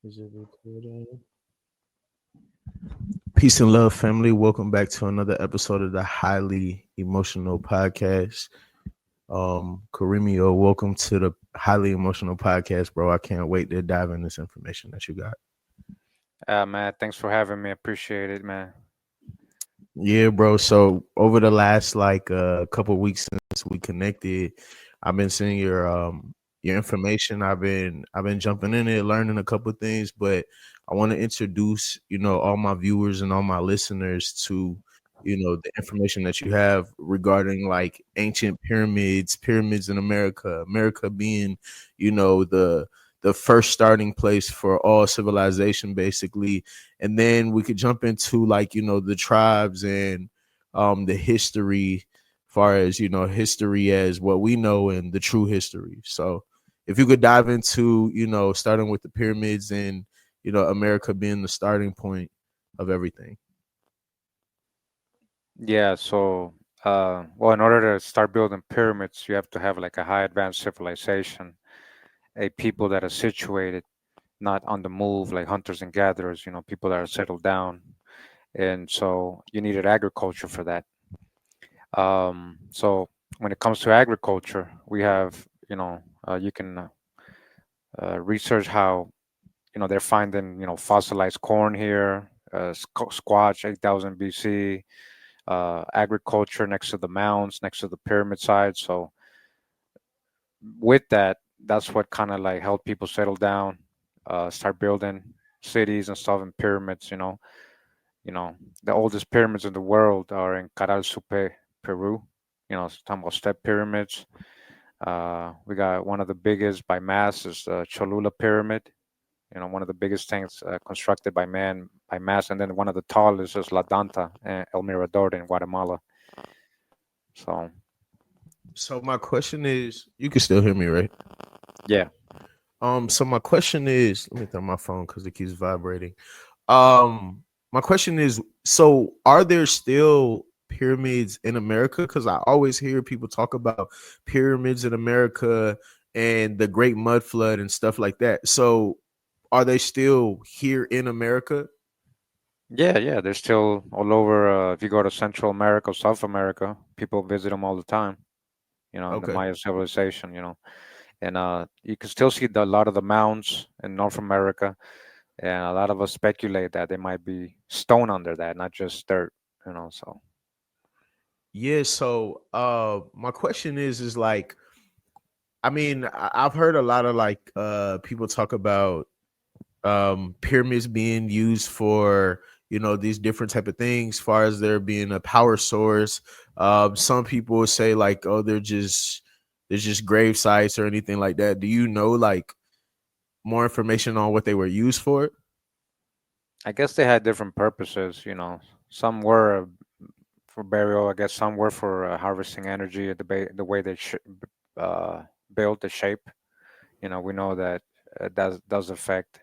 Is it recording? Peace and love, family. Welcome back to another episode of the Highly Emotional Podcast. Kurimeo, welcome to the Highly Emotional Podcast, bro. I can't wait to dive in this information that you got. Man, thanks for having me. Appreciate it, man. Yeah, bro. So over the last couple weeks since we connected, I've been seeing your information. I've been jumping in it, learning a couple things, but I want to introduce, all my viewers and all my listeners to, the information that you have regarding like ancient pyramids in America, America being, the first starting place for all civilization, basically. And then we could jump into like the tribes and the history, far as history as what we know and the true history. So if you could dive into starting with the pyramids and America being the starting point of everything. Yeah, so, well, in order to start building pyramids, you have to have like a high advanced civilization, a people that are situated, not on the move, like hunters and gatherers, people that are settled down. And so you needed agriculture for that. So when it comes to agriculture, we have, you can research how, they're finding, fossilized corn here, squash, 8,000 BC, agriculture next to the mounds, next to the pyramid side. So with that, that's what kind of like helped people settle down, start building cities and stuff and pyramids. The oldest pyramids in the world are in Caral Supe, Peru. Talking about step pyramids. We got one of the biggest by mass is the Cholula Pyramid. One of the biggest things constructed by man by mass, and then one of the tallest is La Danta, El Mirador in Guatemala. So So my question is, you can still hear me, right? yeah, So my question is, let me throw my phone because it keeps vibrating. My question is, so are there still pyramids in America? Because I always hear people talk about pyramids in America and the Great Mud Flood and stuff like that. So are they still here in America? yeah. They're still all over. If you go to Central America, South America, people visit them all the time. In the Okay. Maya civilization. And you can still see a lot of the mounds in North America, and a lot of us speculate that there might be stone under that, not just dirt. So Yeah, so my question is like, I mean, I've heard a lot of like people talk about pyramids being used for these different type of things, far as there being a power source. Some people say like, oh, they're just grave sites or anything like that. Do you know like more information on what they were used for? I guess they had different purposes. Some were for burial. I guess some were for harvesting energy. The way they uh, built the shape. We know that does affect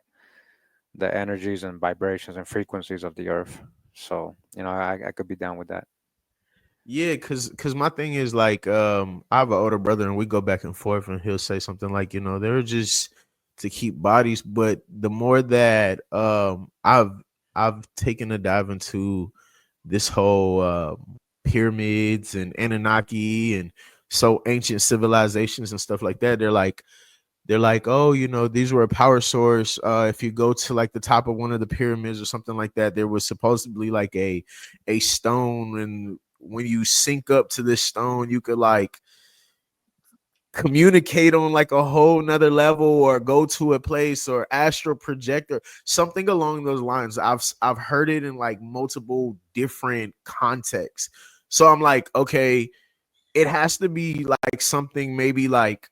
the energies and vibrations and frequencies of the earth. So I could be down with that. Yeah, cause my thing is like, I have an older brother and we go back and forth, and he'll say something like, they're just to keep bodies. But the more that I've taken a dive into this whole pyramids and Anunnaki and so ancient civilizations and stuff like that, they're like, oh, these were a power source. If you go to like the top of one of the pyramids or something like that, there was supposedly like a stone, and when you sync up to this stone, you could like communicate on like a whole nother level, or go to a place, or astral projector, something along those lines. I've heard it in like multiple different contexts. So I'm like, okay, it has to be like something maybe like,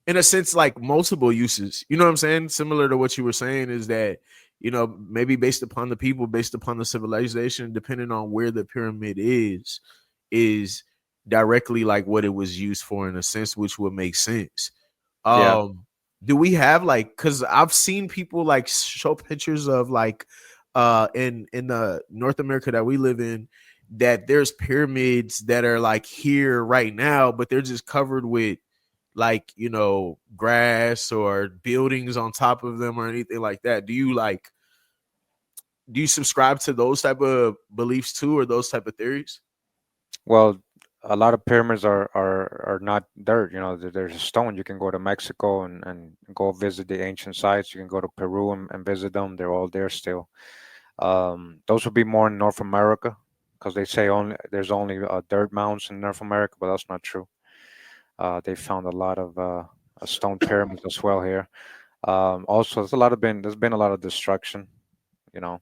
in a sense, like multiple uses. You know what I'm saying? Similar to what you were saying, is that maybe based upon the people, based upon the civilization, depending on where the pyramid is directly like what it was used for, in a sense, which would make sense. Yeah. Do we have like, because I've seen people like show pictures of like in the North America that we live in, that there's pyramids that are like here right now, but they're just covered with like, grass or buildings on top of them or anything like that? Do you subscribe to those type of beliefs too, or those type of theories? Well, a lot of pyramids are not dirt. There's a stone. You can go to Mexico and go visit the ancient sites. You can go to Peru and visit them. They're all there still. Those would be more in North America because they say only there's only dirt mounds in North America, but that's not true. They found a lot of stone pyramids as well here. Also, there's been a lot of destruction. You know,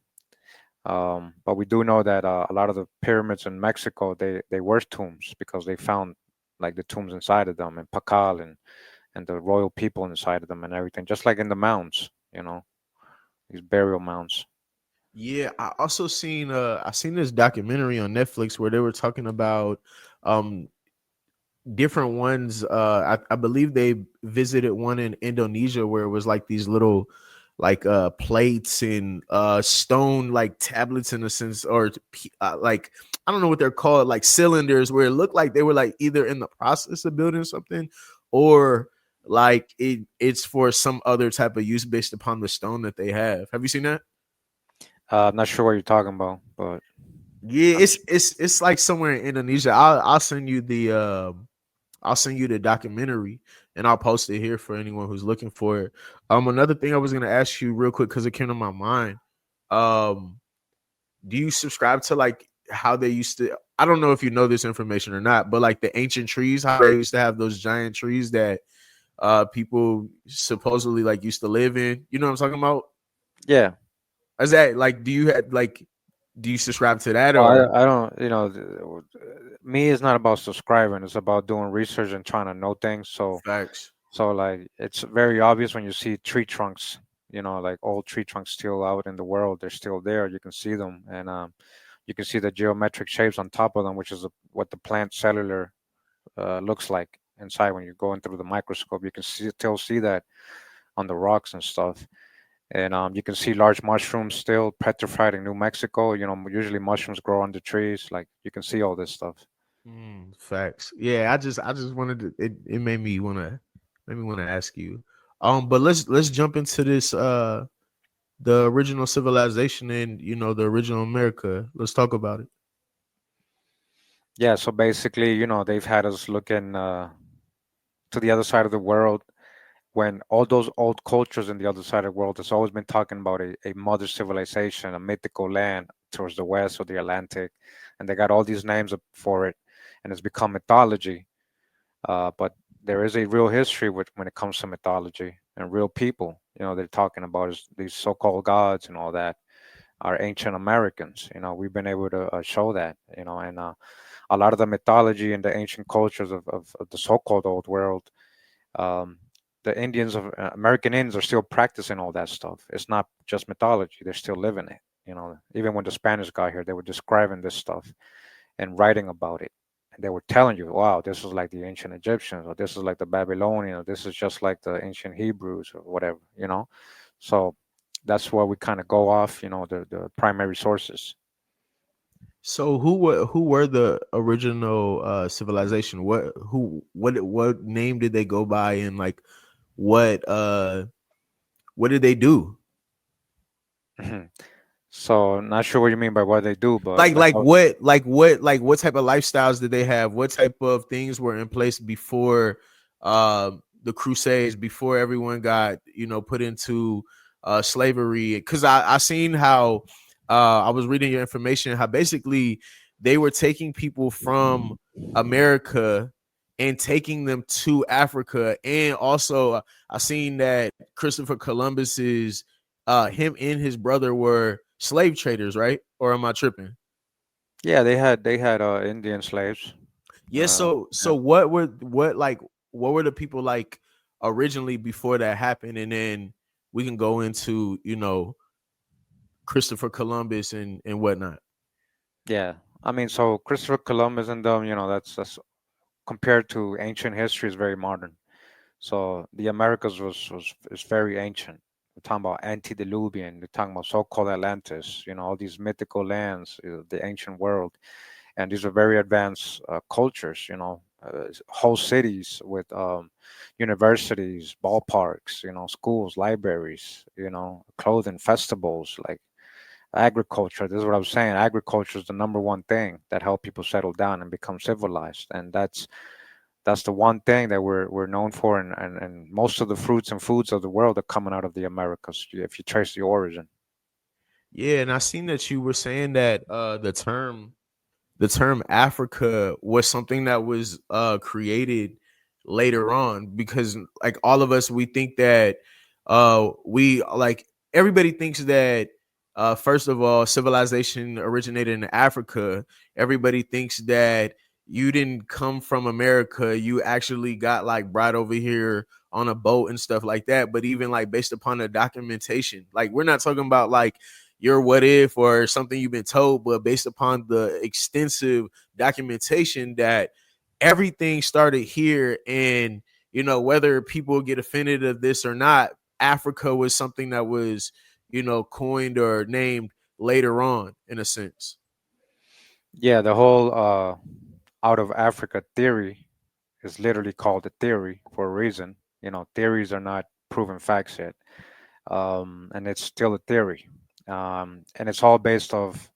but we do know that a lot of the pyramids in Mexico they were tombs because they found like the tombs inside of them and Pakal and the royal people inside of them and everything, just like in the mounds. These burial mounds. Yeah, I seen this documentary on Netflix where they were talking about um different ones. I believe they visited one in Indonesia where it was like these little like plates and stone like tablets in a sense, or like I don't know what they're called, like cylinders, where it looked like they were like either in the process of building something, or like it's for some other type of use based upon the stone that they have. Have you seen that? I'm not sure what you're talking about, but Yeah, I'm it's like somewhere in Indonesia. I'll send you the I'll send you the documentary and I'll post it here for anyone who's looking for it. Another thing I was gonna ask you real quick because it came to my mind. Um, do you subscribe to like how they used to? I don't know if you know this information or not, but like the ancient trees, how they used to have those giant trees that people supposedly like used to live in. You know what I'm talking about? yeah. Is that like do you subscribe to that Well, or I don't. Me is not about subscribing. It's about doing research and trying to know things. facts? So like it's very obvious when you see tree trunks. Like old tree trunks still out in the world. They're still there. You can see them, and you can see the geometric shapes on top of them, which is what the plant cellular looks like inside. When you're going through the microscope, you can still see that on the rocks and stuff. And you can see large mushrooms still petrified in New Mexico. Usually mushrooms grow on the trees. Like you can see all this stuff. Facts. Yeah, I just wanted to it made me wanna ask you. But let's jump into this the original civilization and the original America. Let's talk about it. Yeah. So basically, they've had us looking to the other side of the world when all those old cultures in the other side of the world has always been talking about a mother civilization, a mythical land towards the west or the Atlantic, and they got all these names for it, and it's become mythology. But there is a real history when it comes to mythology and real people. They're talking about is these so-called gods and all that are ancient Americans. We've been able to show that. And a lot of the mythology and the ancient cultures of the so-called old world. Um, the Indians of American Indians are still practicing all that stuff. It's not just mythology; they're still living it. Even when the Spanish got here, they were describing this stuff and writing about it. And they were telling you, wow, this is like the ancient Egyptians, or this is like the Babylonians, or this is just like the ancient Hebrews, or whatever. So that's where we kind of go off, the primary sources. So who were the original civilization? What name did they go by, and like what uh what did they do? So not sure what you mean by what they do, but like like, like what like what like what type of lifestyles did they have? What type of things were in place before the crusades, before everyone got put into slavery? Because I seen how I was reading your information, how basically they were taking people from America and taking them to Africa. And also I seen that Christopher Columbus's him and his brother were slave traders, right? Or am I tripping? yeah, they had Indian slaves. Yes. Uh, So yeah. what were the people like originally before that happened, and then we can go into Christopher Columbus and whatnot. Yeah, I mean, so Christopher Columbus and them, that's compared to ancient history is very modern. So the Americas was is very ancient. We're talking about antediluvian. We're talking about so-called Atlantis. All these mythical lands, the ancient world, and these are very advanced cultures. whole cities with universities, ballparks, schools, libraries, clothing, festivals, like agriculture. This is what I was saying. Agriculture is the number one thing that help people settle down and become civilized, and that's the one thing that we're known for, and most of the fruits and foods of the world are coming out of the Americas if you trace the origin. Yeah, and I seen that you were saying that the term Africa was something that was created later on, because like all of us, we think that we like everybody thinks that first of all, civilization originated in Africa. Everybody thinks that you didn't come from America, you actually got like brought over here on a boat and stuff like that. But even like based upon the documentation, like we're not talking about like your what if or something you've been told, but based upon the extensive documentation that everything started here. And whether people get offended of this or not, Africa was something that was coined or named later on, in a sense. Yeah, the whole out of Africa theory is literally called a theory for a reason. Theories are not proven facts yet, and it's still a theory, and it's all based off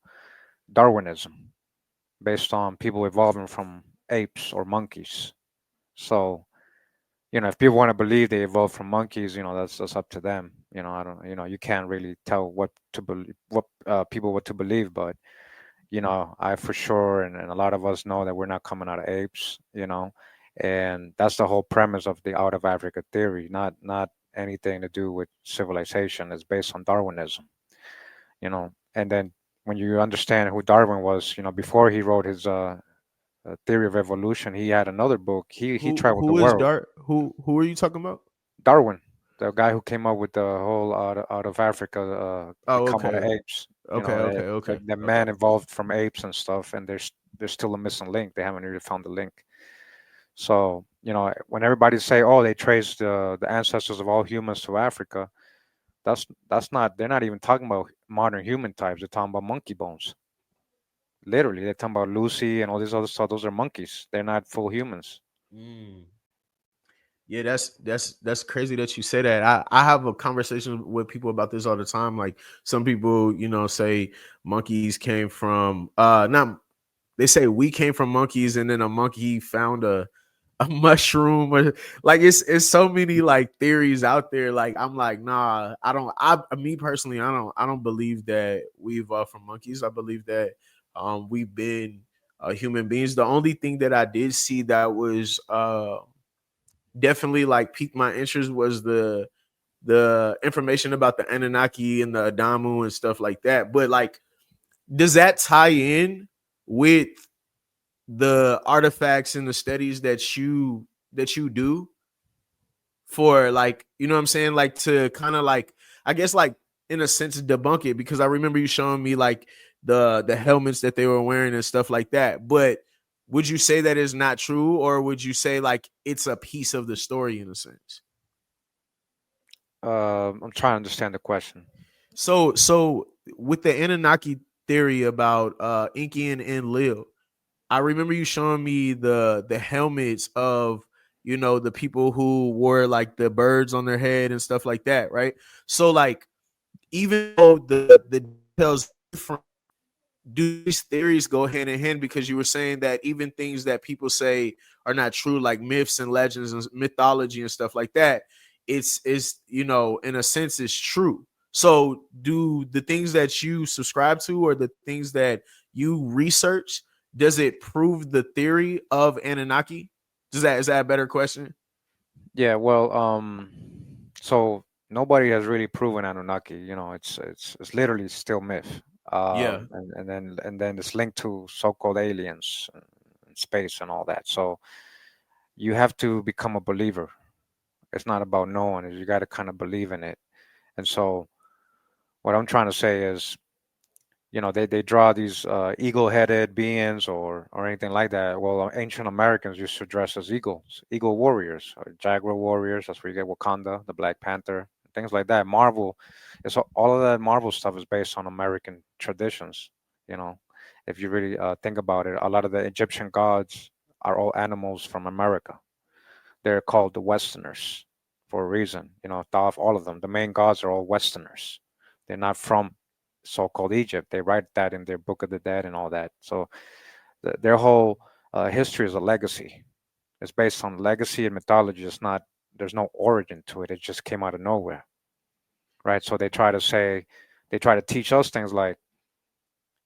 Darwinism, based on people evolving from apes or monkeys. So, if people want to believe they evolved from monkeys, that's up to them. I don't, you can't really tell what to believe, what people what to believe, but I for sure, and a lot of us know that we're not coming out of apes, and that's the whole premise of the out of Africa theory, not anything to do with civilization. It's based on Darwinism, and then when you understand who Darwin was, before he wrote his theory of evolution, he had another book. He Who traveled the who is world. Dart? Who are you talking about? Darwin, the guy who came up with the whole out of Africa, we Oh, come out of okay, apes. okay, okay, The, okay, the okay. man evolved from apes and stuff, and there's still a missing link. They haven't really found the link. So when everybody say, "Oh, they traced the ancestors of all humans to Africa," that's not. They're not even talking about modern human types. They're talking about monkey bones. Literally, they're talking about Lucy and all these other stuff. Those are monkeys. They're not full humans. Mm. Yeah, that's crazy that you say that. I have a conversation with people about this all the time. Like some people, say monkeys came from not they say we came from monkeys, and then a monkey found a mushroom, or like it's so many like theories out there. Like I'm like, nah, I me personally, I don't believe that we evolved from monkeys. I believe that we've been human beings. The only thing that I did see that was definitely like piqued my interest was the information about the Anunnaki and the Adamu and stuff like that. But like, does that tie in with the artifacts and the studies that you do for, like, what I'm saying, like to kind of like, I guess, like in a sense debunk it, because I remember you showing me like the helmets that they were wearing and stuff like that. But would you say that is not true, or would you say like it's a piece of the story in a sense? I'm trying to understand the question. So with the Anunnaki theory about Inky and Lil, I remember you showing me the helmets of the people who wore like the birds on their head and stuff like that, right? So like, even though the details are different, do these theories go hand in hand? Because you were saying that even things that people say are not true, like myths and legends and mythology and stuff like that, it's in a sense it's true. So do the things that you subscribe to, or the things that you research, does it prove the theory of Anunnaki? Is that a better question? Yeah, well, so nobody has really proven Anunnaki. It's literally still myth. Yeah. And then it's linked to so-called aliens and space and all that. So you have to become a believer. It's not about knowing it. You got to kind of believe in it. And so what I'm trying to say is, they draw these eagle-headed beings or anything like that. Well, ancient Americans used to dress as eagles, eagle warriors, or jaguar warriors. That's where you get Wakanda, the Black Panther, things like that. Marvel, all of that Marvel stuff is based on American traditions. You know, if you really think about it, a lot of the Egyptian gods are all animals from America. They're called the Westerners for a reason. All of them, the main gods are all Westerners. They're not from so-called Egypt. They write that in their Book of the Dead and all that. So their whole history is a legacy. It's based on legacy and mythology. It's not. There's no origin to it. It just came out of nowhere, right? So they try to teach us things like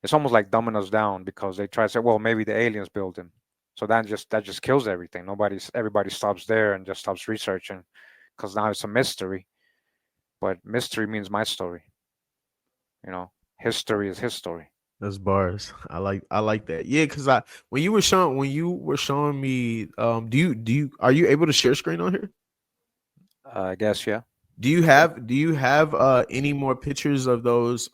it's almost like dumbing us down because they try to say, well, maybe the aliens built him. So that just kills everything. Everybody stops there and just stops researching because now it's a mystery. But mystery means my story. History is his story. That's bars. I like that. Yeah, because I when you were showing me, do you are you able to share screen on here? I guess, yeah. Do you have any more pictures of those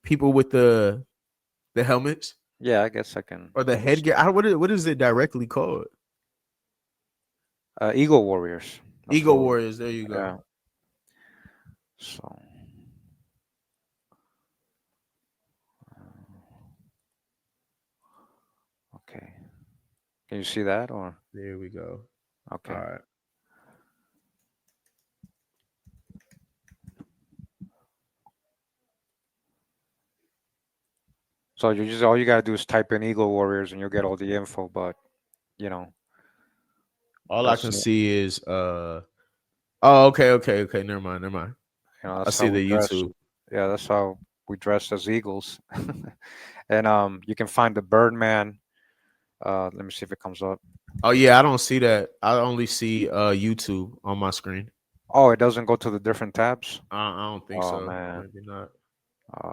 people with the helmets Yeah, I guess I can. or the Let me see. headgear? What is it directly called? Eagle Warriors. That's Eagle what. Warriors. There you go. Yeah. So, okay. Can you see that or There we go. All okay? right. So you just all you gotta do is type in Eagle Warriors and you'll get all the info. But you know, All I that's can see is oh, okay. Never mind. Never mind. I that's how see we the dress. YouTube. Yeah, that's how we dress as eagles. And you can find the Birdman. Let me see if it comes up. Oh yeah, I don't see that. I only see YouTube on my screen. Oh, it doesn't go to the different tabs. I don't think Oh so. man, Maybe not.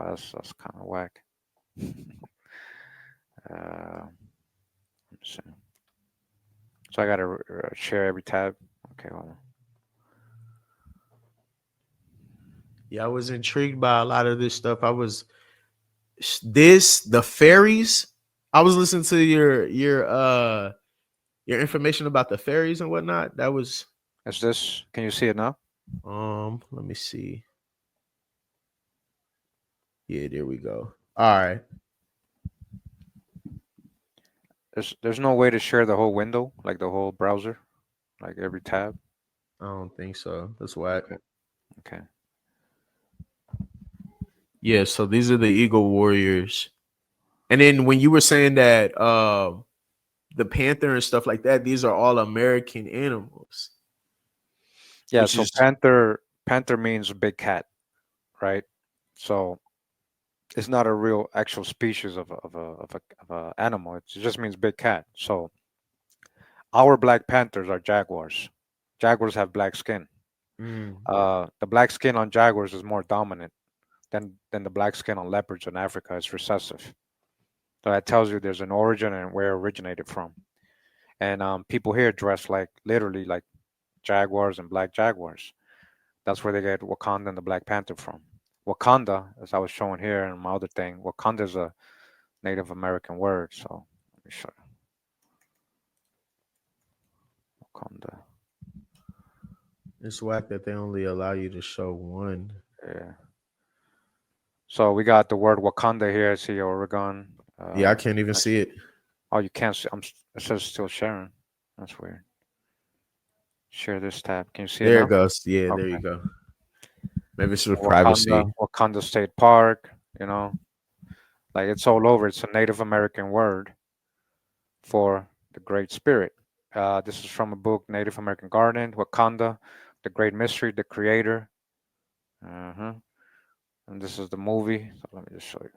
that's kind of whack. Let me see. So I gotta share every tab. Okay, hold on. Yeah, I was intrigued by a lot of this stuff. The fairies. I was listening to your information about the fairies and whatnot. That was Is this? Can you see it now? let me see. Yeah, there we go. All right. There's no way to share the whole window, like the whole browser, like every tab. I don't think so. That's whack. Okay. Okay. Yeah, so these are the Eagle Warriors. And then when you were saying that the panther and stuff like that, these are all American animals, Yeah. which So is panther means big cat, right? So it's not a real actual species of a animal. It just means big cat. So our black panthers are jaguars. Jaguars have black skin. mm, The black skin on jaguars is more dominant than the black skin on leopards in Africa. It's recessive. So that tells you there's an origin and where it originated from. And people here dress like literally like jaguars and black jaguars. That's where they get Wakanda and the Black Panther from. Wakanda, as I was showing here in my other thing, Wakanda is a Native American word. So let me show you. Wakanda. it's whack that they only allow you to show one. Yeah. So we got the word Wakanda here. I see Oregon. Yeah, I can't even see it. Oh, you can't see. It says still sharing. That's weird. Share this tab. Can you see it There it now? goes. Yeah, there you Okay. go. Maybe it's for Wakanda, privacy. Wakanda State Park. Like it's all over. It's a Native American word for the Great Spirit. This is from a book, Native American Garden, Wakanda, the Great Mystery, the Creator. Uh-huh. And this is the movie. So let me just show you.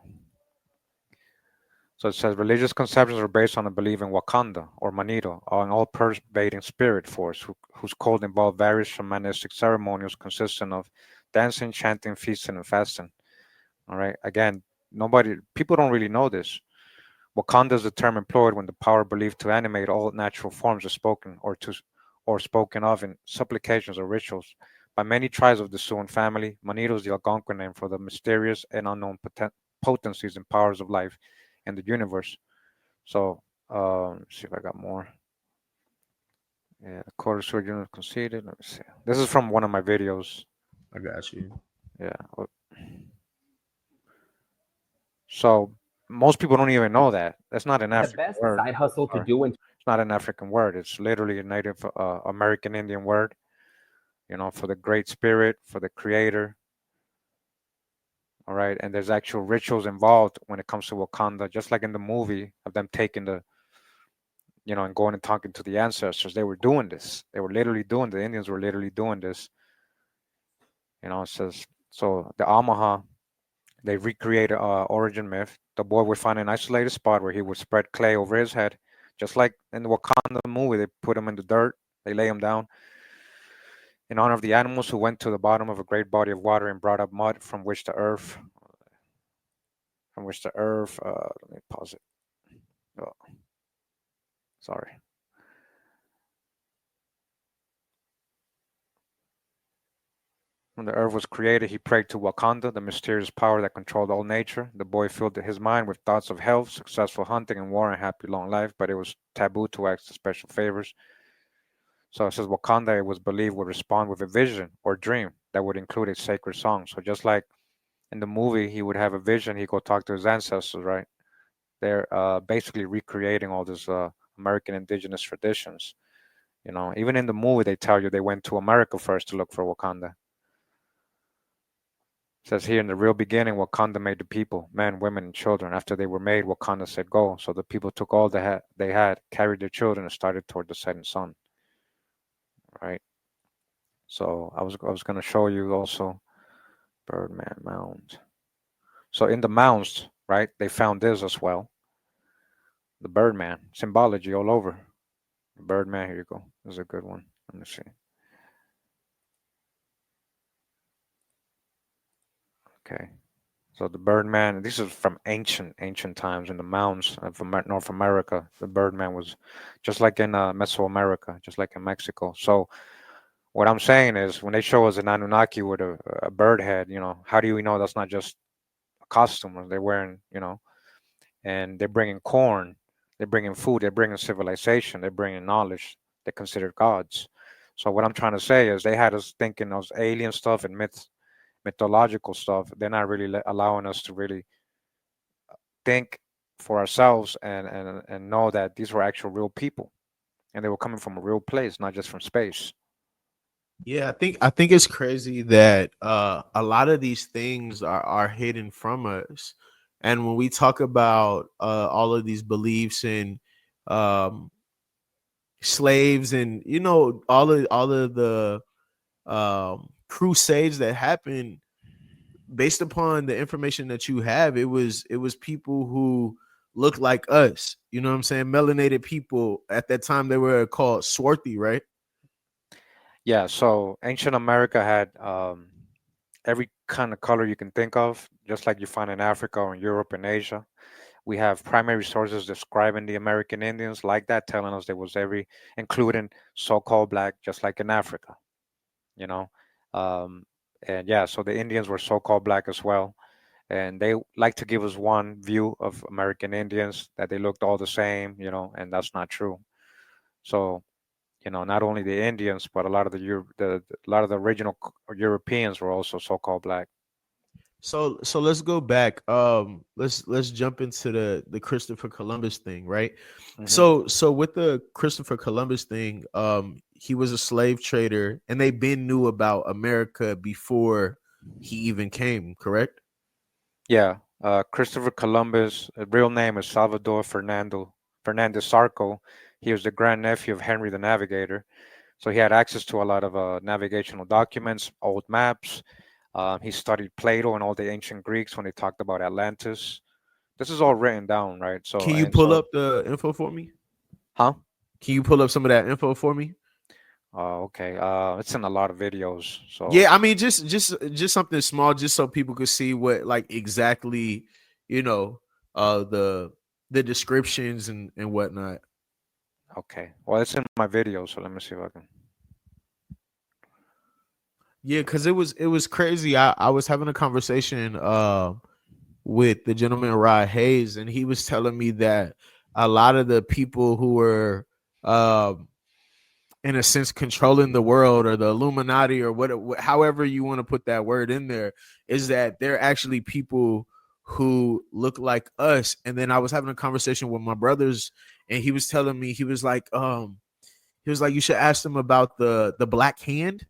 So it says religious conceptions are based on a belief in Wakanda or Manito, or an all-pervading spirit force whose cult involved various shamanistic ceremonials consisting of dancing, chanting, feasting, and fasting. All right. Again, people don't really know this. Wakanda is the term employed when the power believed to animate all natural forms is spoken or spoken of in supplications or rituals. By many tribes of the Siouan family, Manito is the Algonquin name for the mysterious and unknown potencies and powers of life in the universe. So, let's see if I got more. Yeah, the quarter sword unit conceded. Let me see. This is from one of my videos. I got you. Yeah. So Most people don't even know that. That's not an The African best word. side hustle to Sorry. do in It's not an African word. It's literally a Native American Indian word, for the great spirit, for the creator. All right. And there's actual rituals involved when it comes to Wakanda, just like in the movie of them taking and going and talking to the ancestors. They were doing this. They were literally doing The Indians were literally doing this. It says, so the Amaha, they recreate a origin myth. The boy would find an isolated spot where he would spread clay over his head, just like in the Wakanda movie. They put him in the dirt, they lay him down in honor of the animals who went to the bottom of a great body of water and brought up mud from which the earth. Let me pause it. Oh, sorry. When the earth was created, he prayed to Wakanda, the mysterious power that controlled all nature. The boy filled his mind with thoughts of health, successful hunting, and war and happy long life, but it was taboo to ask for special favors. So it says Wakanda, it was believed, would respond with a vision or dream that would include a sacred song. So just like in the movie, he would have a vision, he'd go talk to his ancestors, right? They're basically recreating all these American indigenous traditions. Even in the movie, they tell you they went to America first to look for Wakanda. It says here, in the real beginning, Wakanda made the people, men, women, and children. After they were made, Wakanda said, "Go." So the people took all they had, carried their children, and started toward the setting sun. Right. So I was going to show you also Birdman mounds. So in the mounds, right, they found this as well. The Birdman symbology all over. The Birdman. Here you go. This is a good one. Let me see. Okay. So the Birdman, this is from ancient times in the mounds of North America. The Birdman was just like in Mesoamerica, just like in Mexico. So what I'm saying is, when they show us an Anunnaki with a bird head, how do we know that's not just a costume they're wearing, and they're bringing corn, they're bringing food, they're bringing civilization, they're bringing knowledge. They're considered gods. So what I'm trying to say is, they had us thinking those alien stuff and mythological stuff. They're not really allowing us to really think for ourselves and know that these were actual real people, and they were coming from a real place, not just from space. Yeah, I think it's crazy that a lot of these things are hidden from us. And when we talk about all of these beliefs and um slaves and all of the crusades that happened, based upon the information that you have, it was people who look like us. You know what I'm saying? Melanated people. At that time, they were called swarthy, right? Yeah, so ancient America had every kind of color you can think of, just like you find in Africa or in Europe and Asia. We have primary sources describing the American Indians like that, telling us there was including so-called black, just like in Africa, you know. Um, and yeah, so the Indians were so-called black as well. And they like to give us one view of American Indians, that they looked all the same, and that's not true. So, not only the Indians, but a lot of a lot of the original Europeans were also so-called black. So let's go back. Let's jump into the Christopher Columbus thing, right? Hmm. So with the Christopher Columbus thing, he was a slave trader, and they been knew about America before he even came, correct? Yeah, Christopher Columbus, real name is Salvador Fernandez Sarco. He was the grandnephew of Henry the Navigator, so he had access to a lot of navigational documents, old maps. He studied Plato and all the ancient Greeks when they talked about Atlantis. This is all written down, right? So Can you and pull so, up the info for me? huh? Can you pull up some of that info for me? Okay. It's in a lot of videos. So Yeah, I mean, just something small, just so people could see what like exactly, you know, the descriptions and whatnot. okay. Well, it's in my video, so let me see if I can. Yeah, because it was crazy. I was having a conversation with the gentleman Rod Hayes, and he was telling me that a lot of the people who were in a sense controlling the world, or the Illuminati, or however you want to put that word in there, is that they're actually people who look like us. And then I was having a conversation with my brothers, and he was telling me, he was like, you should ask them about the black hand.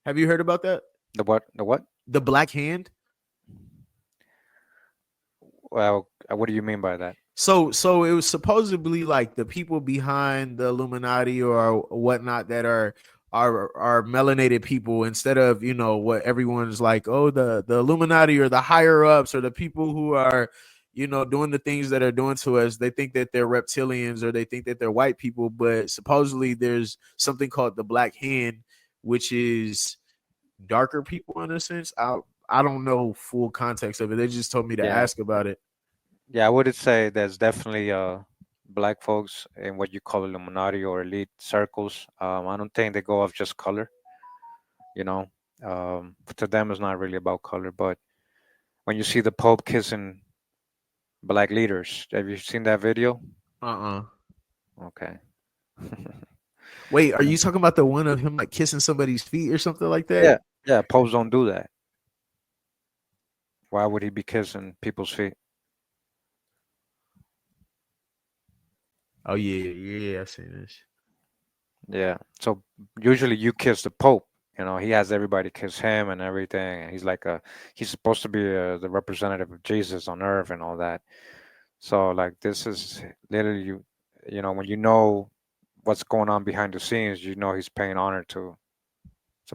Have you heard about that? The what? The what? The black hand. Well, what do you mean by that? So it was supposedly like the people behind the Illuminati or whatnot that are melanated people, instead of, you know, what everyone's like, oh, the Illuminati or the higher ups or the people who are, you know, doing the things that are doing to us. They think that they're reptilians or they think that they're white people, but supposedly there's something called the black hand, which is darker people in a sense. I don't know full context of it. They just told me to Yeah, ask about it. yeah. I would say there's definitely black folks in what you call Illuminati or elite circles. I don't think they go off just color. You know, to them it's not really about color. But when you see the Pope kissing black leaders, have you seen that video? Uh-uh. Okay. Wait, are you talking about the one of him like kissing somebody's feet or something like that? Yeah, yeah. Popes don't do that. Why would he be kissing people's feet? Oh yeah, yeah, I seen this. Yeah. So usually you kiss the Pope. You know, he has everybody kiss him and everything. And he's supposed to be the representative of Jesus on earth and all that. So like this is literally you know, when you know what's going on behind the scenes, you know he's paying honor to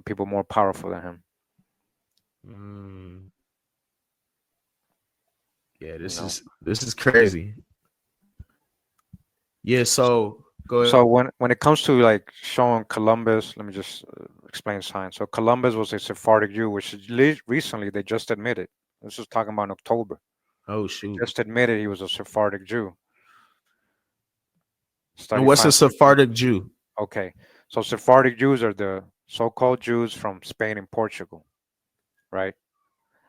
people more powerful than him. Mm, yeah, You know. this is crazy. Yeah, so go ahead. So when it comes to like showing Columbus, let me just explain science. So Columbus was a Sephardic Jew, which recently they just admitted. This is talking about in October. Oh They shoot. just admitted he was a Sephardic Jew. And Study what's a finds. Sephardic Jew? Okay, so Sephardic Jews are the so-called Jews from Spain and Portugal, right?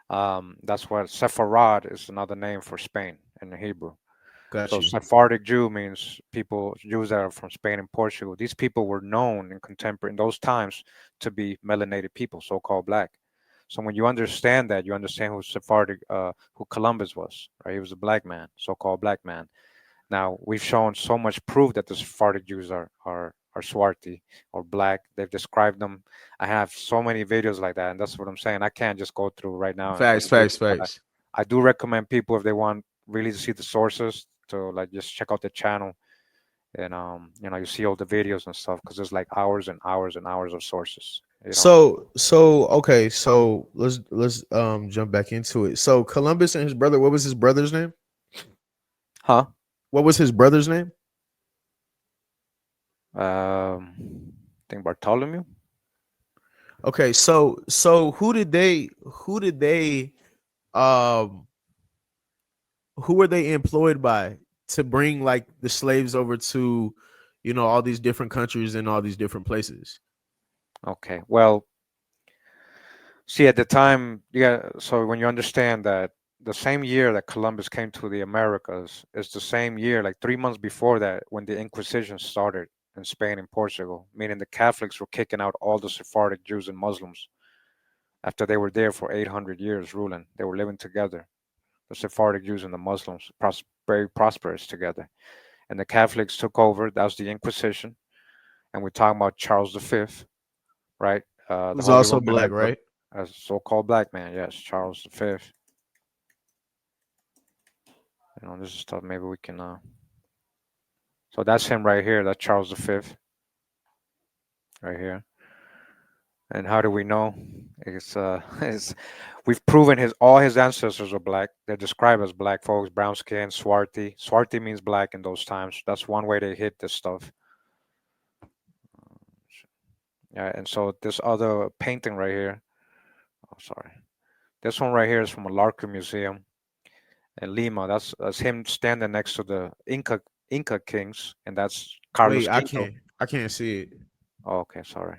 That's what Sepharad is another name for Spain in the Hebrew. Got So you. Sephardic Jew means people, Jews that are from Spain and Portugal. These people were known in contemporary in those times to be melanated people, so-called black. So when you understand that, you understand who Columbus was, right? He was a black man, so-called black man. Now we've shown so much proof that the Sephardic Jews are Swarti or black. They've described them. I have so many videos like that, and that's what I'm saying. I can't just go through right now and Facts, read facts, them, but facts. I do recommend people if they want really to see the sources to like just check out the channel and you know you see all the videos and stuff because there's like hours and hours and hours of sources. You know, So okay, so let's jump back into it. So Columbus and his brother, what was his brother's name? huh? What was his brother's name? I think Bartholomew. Okay, so who did they um who were they employed by to bring like the slaves over to, you know, all these different countries and all these different places? Okay, well, see, at the time, yeah, so when you understand that the same year that Columbus came to the Americas is the same year, like 3 months before that, when the Inquisition started in Spain and Portugal, meaning the Catholics were kicking out all the Sephardic Jews and Muslims after they were there for 800 years ruling. They were living together, the Sephardic Jews and the Muslims, very prosperous together. And the Catholics took over. That was the Inquisition. And we're talking about Charles V, right? The Who's Holy also Roman black, Emperor, right? a so-called black man. Yes, Charles V. You know, this is stuff maybe we can. So that's him right here. That's Charles V, right here. And how do we know? It's we've proven his all his ancestors are black. They're described as black folks, brown skin, swarty. Swarty means black in those times. That's one way they hid this stuff. Yeah, and so this other painting right here. Oh, sorry. This one right here is from a Larco Museum in Lima. That's him standing next to the Inca kings, and that's Carlos Wait, Quinto. I can't see it. Oh, okay, sorry.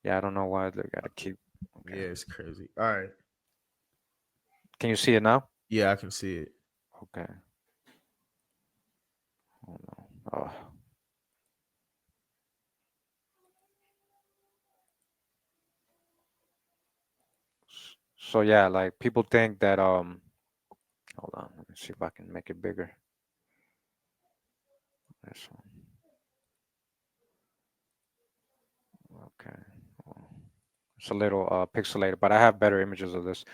Yeah, I don't know why they gotta keep. Okay, Yeah, it's crazy. All right. can you see it now? Yeah, I can see it. Okay. Oh no. Oh, So yeah, like people think that hold on, let me see if I can make it bigger. This one. Okay. Well, it's a little pixelated, but I have better images of this.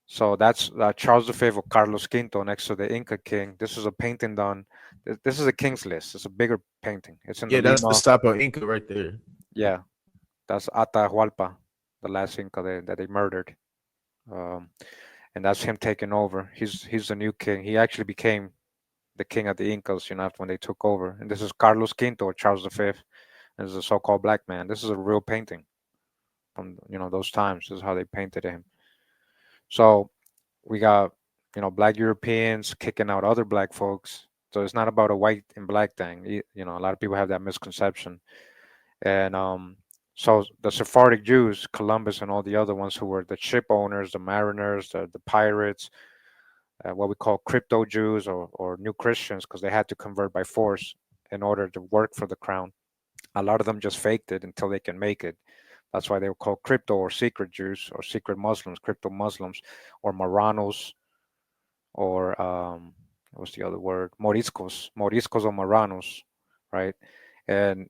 So that's Charles V of Carlos Quinto next to the Inca king. This is a painting done. This is a king's list. It's a bigger painting. It's in the Yeah, that's the Lima. Sapo Inca right there. Yeah, that's Atahualpa, the last Inca that they murdered. Um, and that's him taking over. He's the new king. He actually became the king of the Incas, after when they took over. And this is Carlos Quinto or Charles V. And this is a so-called black man. This is a real painting from those times. This is how they painted him. So we got black Europeans kicking out other black folks. So it's not about a white and black thing. A lot of people have that misconception. And so the Sephardic Jews, Columbus and all the other ones who were the ship owners, the mariners, the pirates, what we call crypto Jews or new Christians, because they had to convert by force in order to work for the crown. A lot of them just faked it until they can make it. That's why they were called crypto or secret Jews or secret Muslims, crypto Muslims, or Marranos, or what's the other word? Moriscos or Marranos, right? And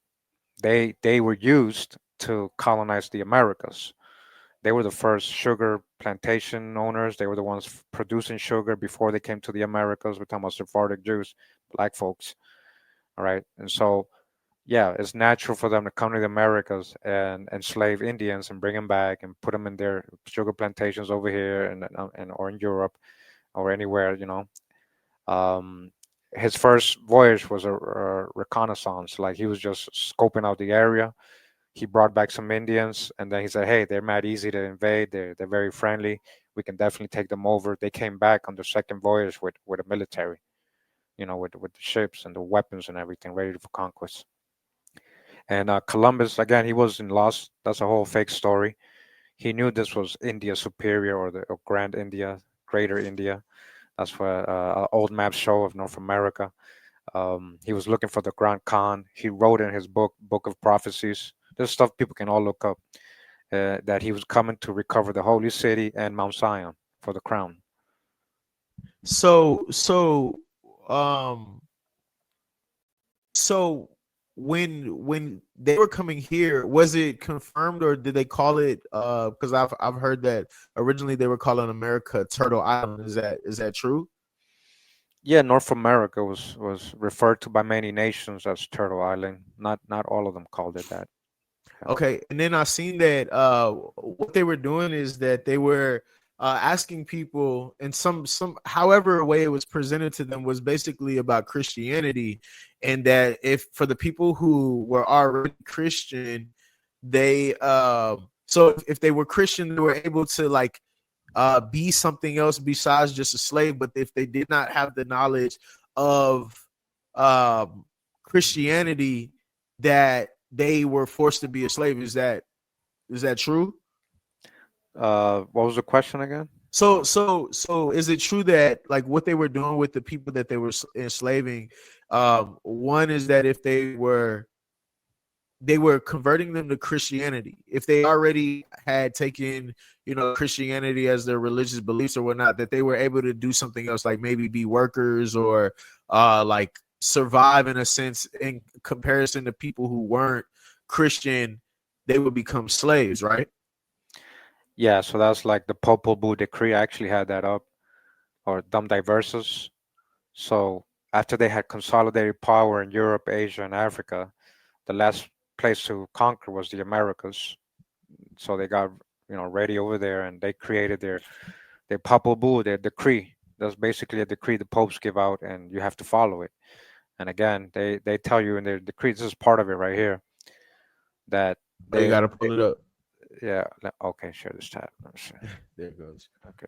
they were used to colonize the Americas. They were the first sugar plantation owners. They were the ones producing sugar before they came to the Americas. We're talking about Sephardic Jews, black folks, all right? And so, yeah, it's natural for them to come to the Americas and enslave Indians and bring them back and put them in their sugar plantations over here and or in Europe or anywhere. Um, his first voyage was a reconnaissance, like he was just scoping out the area. He brought back some Indians, and then he said, "Hey, they're mad easy to invade. They're very friendly. We can definitely take them over." They came back on their second voyage with a military, with the ships and the weapons and everything ready for conquest. And Columbus, again, he wasn't lost. That's a whole fake story. He knew this was India Superior or Grand India, Greater India. That's what old maps show of North America. He was looking for the Grand Khan. He wrote in his Book of Prophecies. This stuff people can all look up. That he was coming to recover the holy city and Mount Zion for the crown. So um so when they were coming here, was it confirmed or did they call it because I've heard that originally they were calling America Turtle Island. Is that true? Yeah, North America was referred to by many nations as Turtle Island. Not all of them called it that. Yeah. Okay, and then I seen that what they were doing is that they were asking people, and some however way it was presented to them was basically about Christianity, and that if for the people who were already Christian, they so if they were Christian, they were able to like be something else besides just a slave. But if they did not have the knowledge of um, Christianity, that they were forced to be a slave. Is that true? What was the question again? So is it true that like what they were doing with the people that they were enslaving? One is that if they were converting them to Christianity. If they already had taken, Christianity as their religious beliefs or whatnot, that they were able to do something else, like maybe be workers or like survive in a sense in comparison to people who weren't Christian, they would become slaves, right? Yeah, so that's like the Popol Vuh decree. I actually had that up, or Dum Diversus. So after they had consolidated power in Europe, Asia, and Africa, the last place to conquer was the Americas. So they got ready over there, and they created their Popol Vuh, their decree. That's basically a decree the popes give out, and you have to follow it. And again, they tell you in their decree, this is part of it right here, that Oh, you they, got to pull it up. yeah, okay, share this tab. Let me see. There it goes. Okay.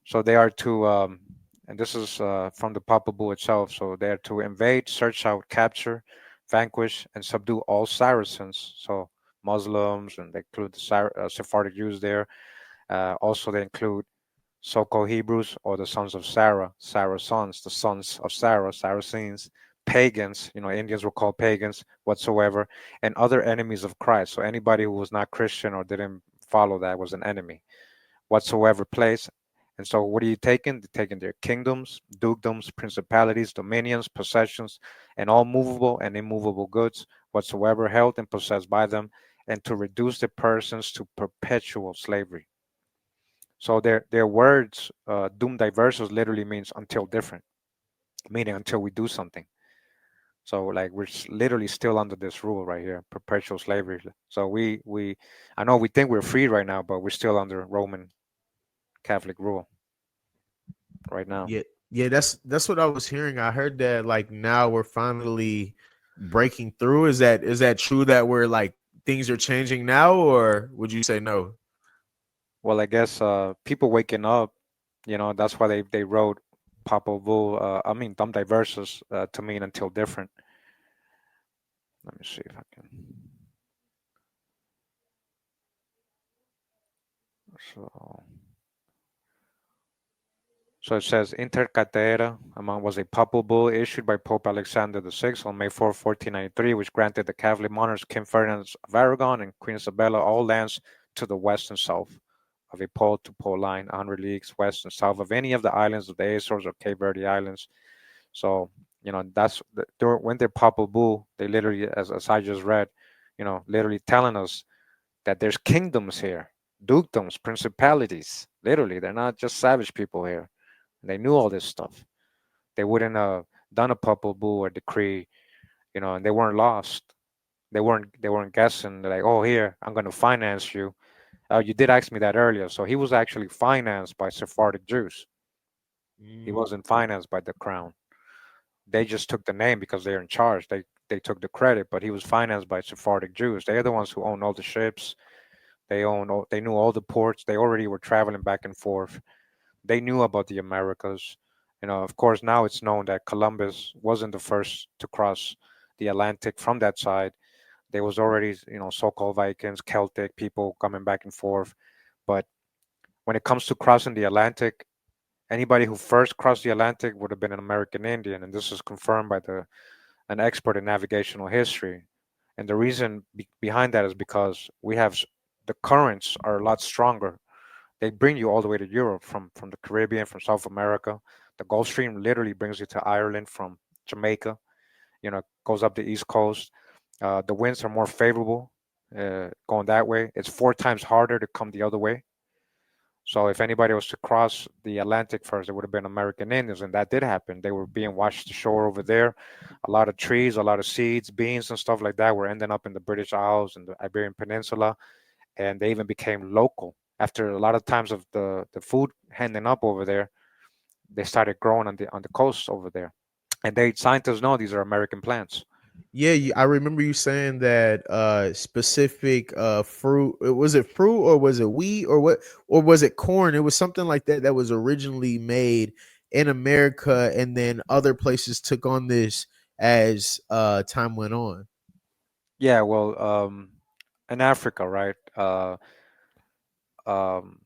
So they are to, and this is from the Popol Vuh itself. So they are to invade, search out, capture, vanquish, and subdue all Saracens. So Muslims, and they include the Sephardic Jews there. Also, they include so-called Hebrews or the sons of Sarah, Sarah's sons, the sons of Sarah, Saracens, pagans. Indians were called pagans whatsoever, and other enemies of Christ. So anybody who was not Christian or didn't follow that was an enemy. whatsoever place. And so, what are you taking? They're taking their kingdoms, dukedoms, principalities, dominions, possessions, and all movable and immovable goods whatsoever held and possessed by them, and to reduce the persons to perpetual slavery. So their words, dum diversos, literally means until different, meaning until we do something. So like we're literally still under this rule right here, perpetual slavery. So we I know we think we're free right now, but we're still under Roman Catholic rule right now. Yeah, yeah, that's what I was hearing. I heard that like now we're finally breaking through. Is that true that we're like things are changing now, or would you say no? Well, I guess people waking up, that's why they wrote Papa Bull, I mean Dum Diversus to mean until different. Let me see if I can. So So it says Inter Caetera among was a papal bull issued by Pope Alexander VI on May 4, 1493, which granted the Catholic monarchs King Ferdinand of Aragon and Queen Isabella all lands to the west and south of a pole to pole line, 100 leagues west and south of any of the islands of the Azores or Cape Verde Islands. So, that's when they're papal bull, they literally, as I just read, literally telling us that there's kingdoms here, dukedoms, principalities. Literally, they're not just savage people here. They knew all this stuff. They wouldn't have done a papal bull or decree, and they weren't lost. They weren't guessing. They're like, oh, here I'm going to finance you. You did ask me that earlier. So he was actually financed by Sephardic Jews. He Mm. wasn't financed by the crown. They just took the name because they're in charge. They took the credit, but he was financed by Sephardic Jews. They're the ones who own all the ships. They knew all the ports. They already were traveling back and forth. They knew about the Americas. Of course, now it's known that Columbus wasn't the first to cross the Atlantic from that side. There was already, so-called Vikings, Celtic people coming back and forth. But when it comes to crossing the Atlantic, anybody who first crossed the Atlantic would have been an American Indian, and this is confirmed by an expert in navigational history. And the reason behind that is because the currents are a lot stronger. They bring you all the way to Europe from the Caribbean, from South America. The Gulf Stream literally brings you to Ireland from Jamaica. Goes up the East Coast. The winds are more favorable going that way. It's 4 times harder to come the other way. So if anybody was to cross the Atlantic first, it would have been American Indians, and that did happen. They were being washed ashore over there. A lot of trees, a lot of seeds, beans, and stuff like that were ending up in the British Isles and the Iberian Peninsula, and they even became local. After a lot of times of the food handing up over there, they started growing on the coast over there. And scientists know these are American plants. Yeah, I remember you saying that specific fruit. Was it fruit or was it wheat or what? Or was it corn? It was something like that that was originally made in America, and then other places took on this as time went on. Yeah, well, in Africa, right?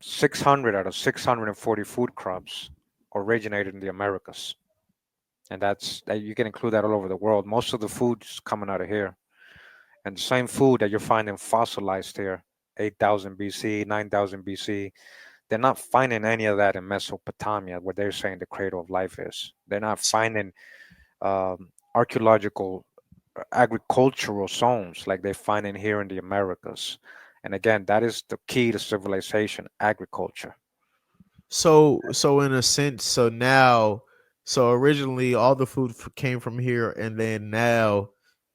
600 out of 640 food crops originated in the Americas, and that you can include that all over the world. Most of the food's coming out of here, and the same food that you're finding fossilized here, 8,000 BC, 9,000 BC. They're not finding any of that in Mesopotamia, where they're saying the cradle of life is. They're not finding archaeological agricultural zones like they find in here in the Americas. And again, that is the key to civilization, agriculture. So in a sense, so originally all the food came from here, and then now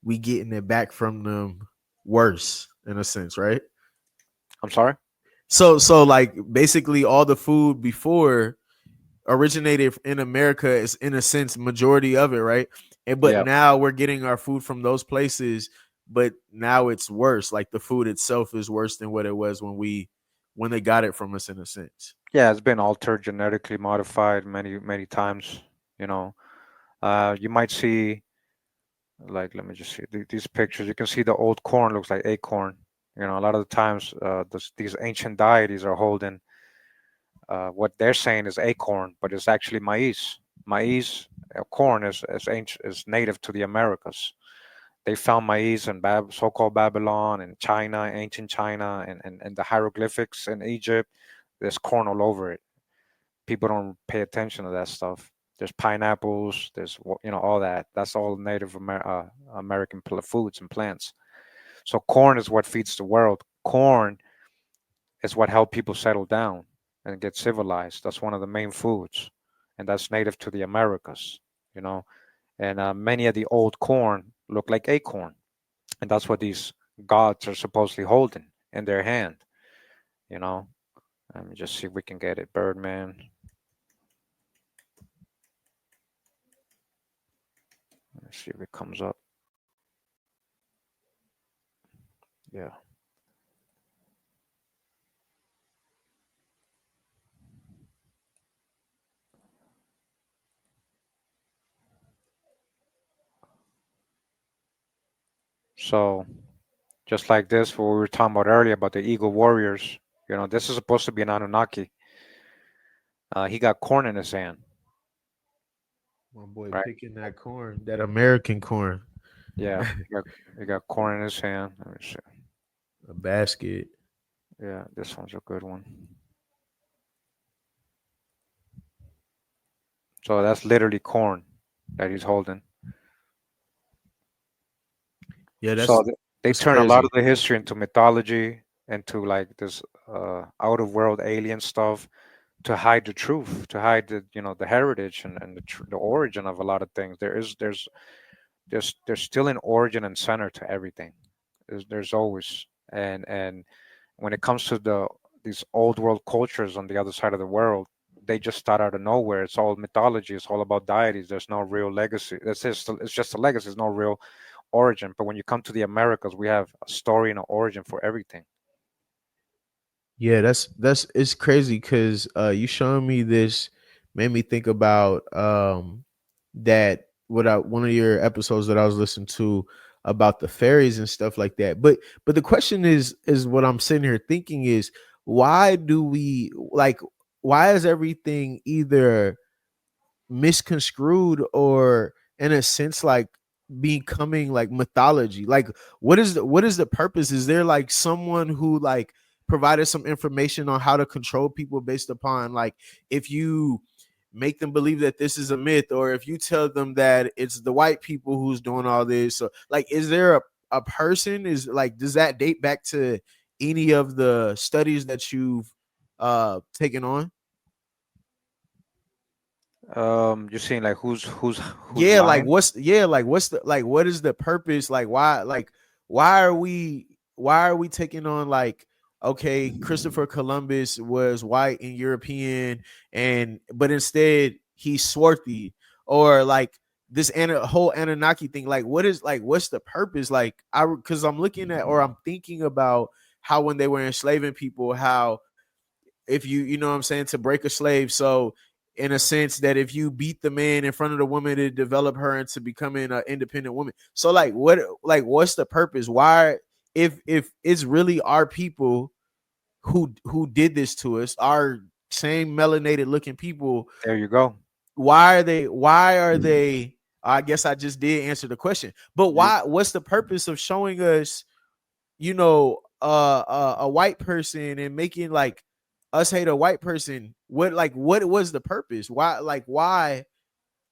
we getting it back from them worse in a sense, right? I'm sorry? So like basically all the food before originated in America is in a sense majority of it, right? And but Yeah. now we're getting our food from those places, but now it's worse. Like the food itself is worse than what it was when they got it from us in a sense. Yeah, it's been altered, genetically modified many, many times. You know, you might see, like, let me just see these pictures. You can see the old corn looks like acorn. A lot of the times, these ancient deities are holding what they're saying is acorn, but it's actually maize. Maize, corn is native to the Americas. They found maize in so-called Babylon and China, ancient China, and the hieroglyphics in Egypt. There's corn all over it. People don't pay attention to that stuff. There's pineapples. There's all that. That's all American foods and plants. So corn is what feeds the world. Corn is what helped people settle down and get civilized. That's one of the main foods, and that's native to the Americas. You know, and many of the old corn look like acorn, and that's what these gods are supposedly holding in their hand. You know, let me just see if we can get it. Birdman. Let's see if it comes up. Yeah. So just like this, what we were talking about earlier about the Eagle Warriors. This is supposed to be an Anunnaki. He got corn in his hand, My boy right? picking that corn, that American corn, Yeah, he got corn in his hand. Let me see. a basket. Yeah, this one's a good one. So that's literally corn that he's holding. Yeah, So they that's turn a lot crazy. of the history into mythology, into like this out of world alien stuff to hide the truth, to hide the heritage and the origin of a lot of things. There's still an origin and center to everything. There's always and when it comes to these old world cultures on the other side of the world, they just start out of nowhere. It's all mythology. It's all about deities. There's no real legacy. It's just a legacy. There's no real origin. But when you come to the Americas, we have a story and an origin for everything. Yeah, that's it's crazy because you showing me this made me think about that one of your episodes that I was listening to about the fairies and stuff like that. But the question is what I'm sitting here thinking is why do we like why is everything either misconstrued or in a sense like becoming like mythology? Like what is the purpose? Is there like someone who like provided some information on how to control people based upon like if you make them believe that this is a myth or if you tell them that it's the white people who's doing all this? So like is there a person? Is like does that date back to any of the studies that you've taken on? You're saying like who's Yeah, like lying? what is the purpose? Like why are we taking on like okay, Christopher Columbus was white and European and but instead he's swarthy or like this whole Anunnaki thing. Like what's the purpose? Like I because I'm looking at or I'm thinking about how when they were enslaving people, how if you know what I'm saying, to break a slave. So in a sense that if you beat the man in front of the woman to develop her into becoming an independent woman. So what's the purpose? Why if it's really our people who did this to us, our same melanated looking people, There you go. why are they I guess I just did answer the question. But You what's the purpose of showing us a white person and making like us hate a white person? What was the purpose? Why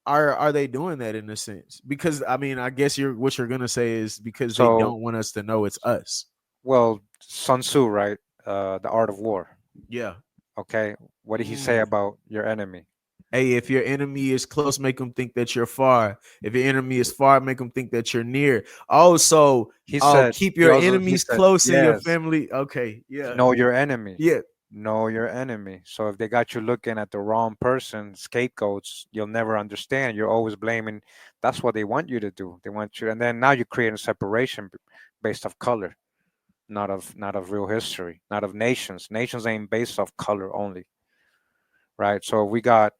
are they doing that in a sense? Because I mean, I guess what you're gonna say is because they so don't want us to know it's us. well, Sun Tzu, right? The Art of War. Yeah. Okay, what did he say Mm. about your enemy? Hey, if your enemy is close, make them think that you're far. If your enemy is far, make them think that you're near. Also, He said keep he your also he enemies said close and your yes. family. Okay, yeah, Know your enemy. yeah. Know your enemy. So if they got you looking at the wrong person, scapegoats, you'll never understand. You're always blaming. That's what they want you to do. They want you, and then now you're creating separation based off color, not of real history, not of nations. Nations ain't based off color only, right? So we got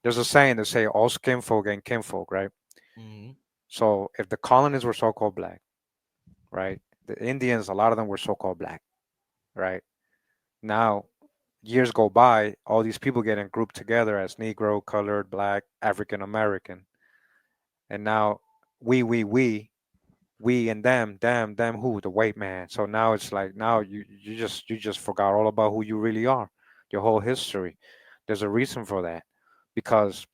there's a saying that say all skinfolk ain't kinfolk, right? Mhm. So if the colonists were so-called black, right? The Indians, a lot of them were so-called black, right? Now years go by, all these people getting grouped together as Negro, colored, black, African American, and now we and them who the white man. So now it's like now you just forgot all about who you really are. your whole history. There's a reason for that, because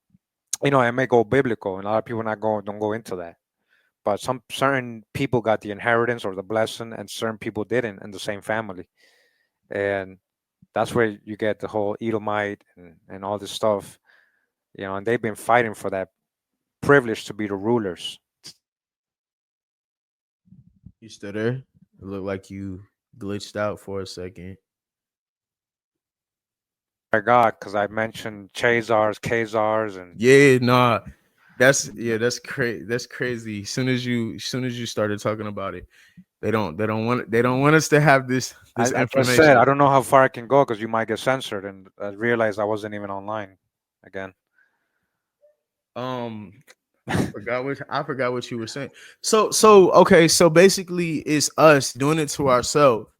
it may go biblical, and a lot of people not go don't go into that. But some certain people got the inheritance or the blessing, and certain people didn't in the same family, and that's where you get the whole Edomite and all this stuff. And they've been fighting for that privilege to be the rulers. You still there? It looked like you glitched out for a second. I got because I mentioned Chazars, Khazars, and Yeah, nah. That's crazy. That's crazy. As soon as you started talking about it, they don't want us to have this I just said I information. don't know how far I can go because you might get censored, and I realized I wasn't even online again. Um, I forgot what you were saying. So okay, so basically it's us doing it to ourselves.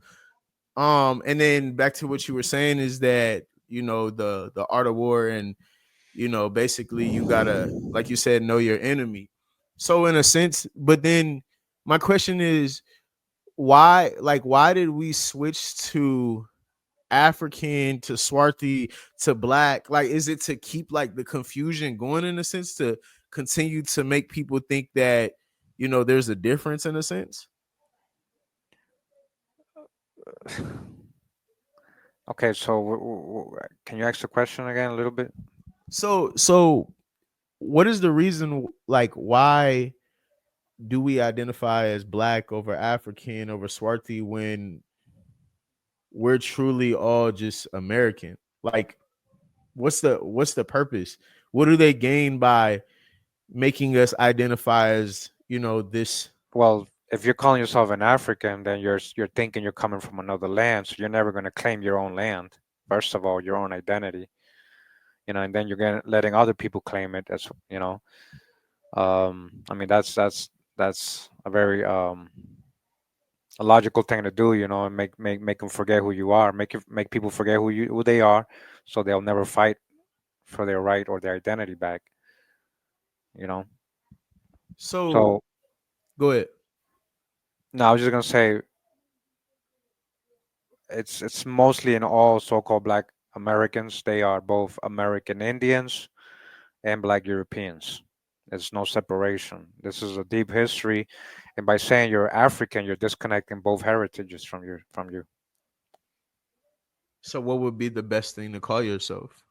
And then back to what you were saying is that the art of war, and basically you gotta, like you said, know your enemy. So in a sense, but then my question is, why did we switch to African to Swarthy to black? Like, is it to keep like the confusion going, in a sense, to continue to make people think that there's a difference, in a sense? Okay, so can you ask the question again a little bit? So what is the reason, like, why do we identify as black over African over Swarthy when we're truly all just American? Like, what's the purpose? What do they gain by making us identify as this? Well, if you're calling yourself an African, then you're thinking you're coming from another land, so you're never going to claim your own land. First of all, your own identity, and then you're letting other people claim it. I mean, that's a very a logical thing to do, and make them forget who you are, make people forget who they are, so they'll never fight for their right or their identity back. You know. So So go ahead. now I was just gonna say it's mostly in all so-called Black Americans. They are both American Indians and Black Europeans. There's no separation. This is a deep history, and by saying you're African, you're disconnecting both heritages from you. So what would be the best thing to call yourself?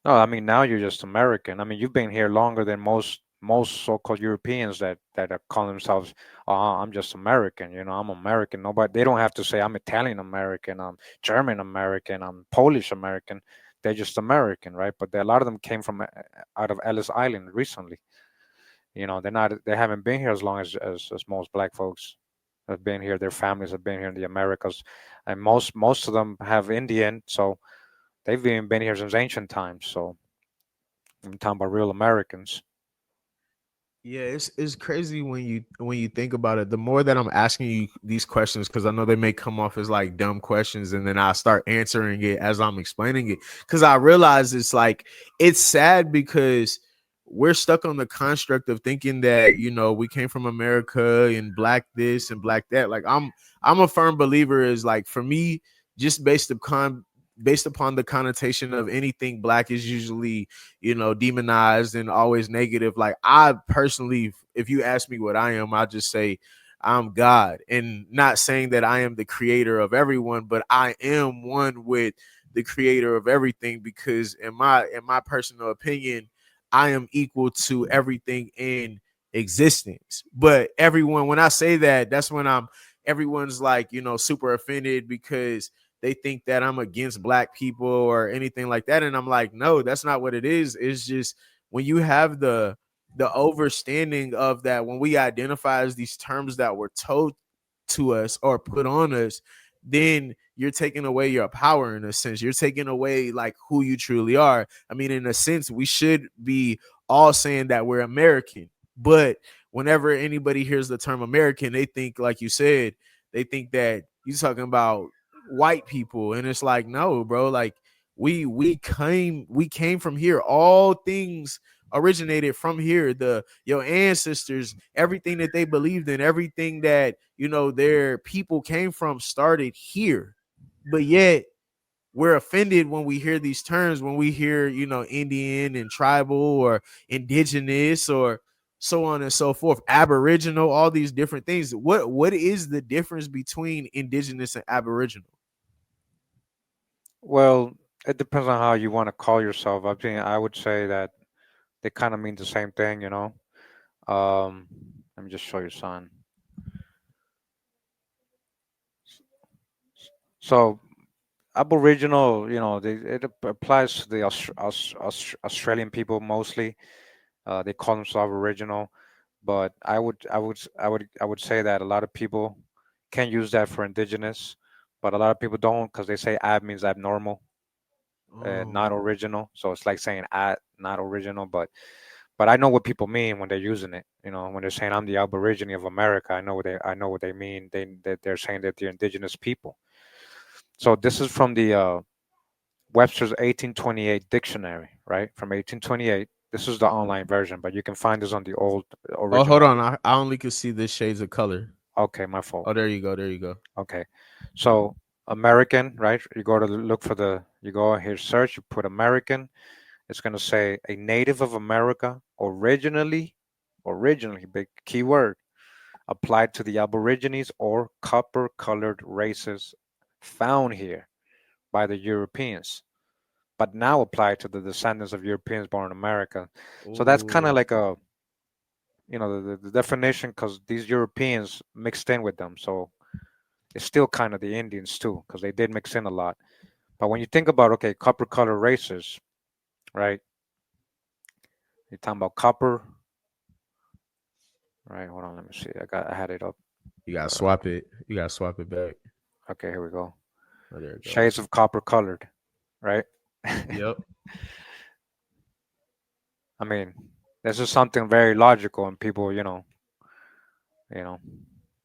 No, I mean now you're just American. I mean you've been here longer than most so-called Europeans that are calling themselves, "Oh, I'm just American." I'm American. Nobody, they don't have to say I'm Italian American, I'm German American, I'm Polish American. They're just American, right? But a lot of them came from out of Ellis Island recently. They haven't been here as long as most Black folks have been here. Their families have been here in the Americas, and most of them have Indian, so they've even been here since ancient times. So I'm talking about real Americans. Yeah, it's crazy when you think about it. The more that I'm asking you these questions, because I know they may come off as like dumb questions, and then I start answering it as I'm explaining it. Because I realize it's sad because we're stuck on the construct of thinking that we came from America and black this and black that. Like, I'm a firm believer, is like, for me, just based upon the connotation of anything black is usually demonized and always negative. Like, I personally, if you ask me what I am, I just say I'm God. And not saying that I am the creator of everyone, but I am one with the creator of everything, because in my personal opinion, I am equal to everything in existence. But everyone, when I say that, that's when everyone's like, super offended, because they think that I'm against black people or anything like that. And I'm like, no, that's not what it is. It's just, when you have the overstanding of that, when we identify as these terms that were told to us or put on us, then you're taking away your power. In a sense, you're taking away like who you truly are. I mean, in a sense, we should be all saying that we're American, but whenever anybody hears the term American, they think, like you said, they think that you're talking about white people. And it's like, no, bro, like, we came from here. All things originated from here. Your ancestors, everything that they believed in, everything that their people came from, started here. But yet we're offended when we hear these terms, when we hear, Indian and tribal or indigenous or so on and so forth, aboriginal, all these different things. What is the difference between indigenous and aboriginal? Well, it depends on how you want to call yourself. I would say that they kind of mean the same thing, you know. Um, Let me just show you something. So Aboriginal, it applies to the Australian people mostly. They call themselves Aboriginal, but I would say that a lot of people can use that for indigenous, but a lot of people don't because they say ab means abnormal, not Oh, original. So it's like saying not original, but I know what people mean when they're using it. You know, when they're saying I'm the Aborigine of America, I know what they mean. They're saying that they're indigenous people. So this is from the Webster's 1828 dictionary, right? From 1828. This is the online version, but you can find this on the old oh, hold original. on. I only could see the shades of color. Okay, my fault. Oh, there you go. There you go. Okay, so American, right? You go to look for you go here, search, you put American. It's going to say a native of America, originally, big keyword, applied to the Aborigines or copper colored races found here by the Europeans, but now applied to the descendants of Europeans born in America. So that's kind of Oh, like the definition because these Europeans mixed in with them. So it's still kind of the Indians too because they did mix in a lot. But when you think about, okay, copper colored races, right? You're talking about copper, right? Hold on, let me see. I had it up. you gotta Uh, swap it. You gotta swap it back. okay, here we go. Oh, there it Shades goes. of copper colored, right? Yep. I mean, this is something very logical, and people, you know,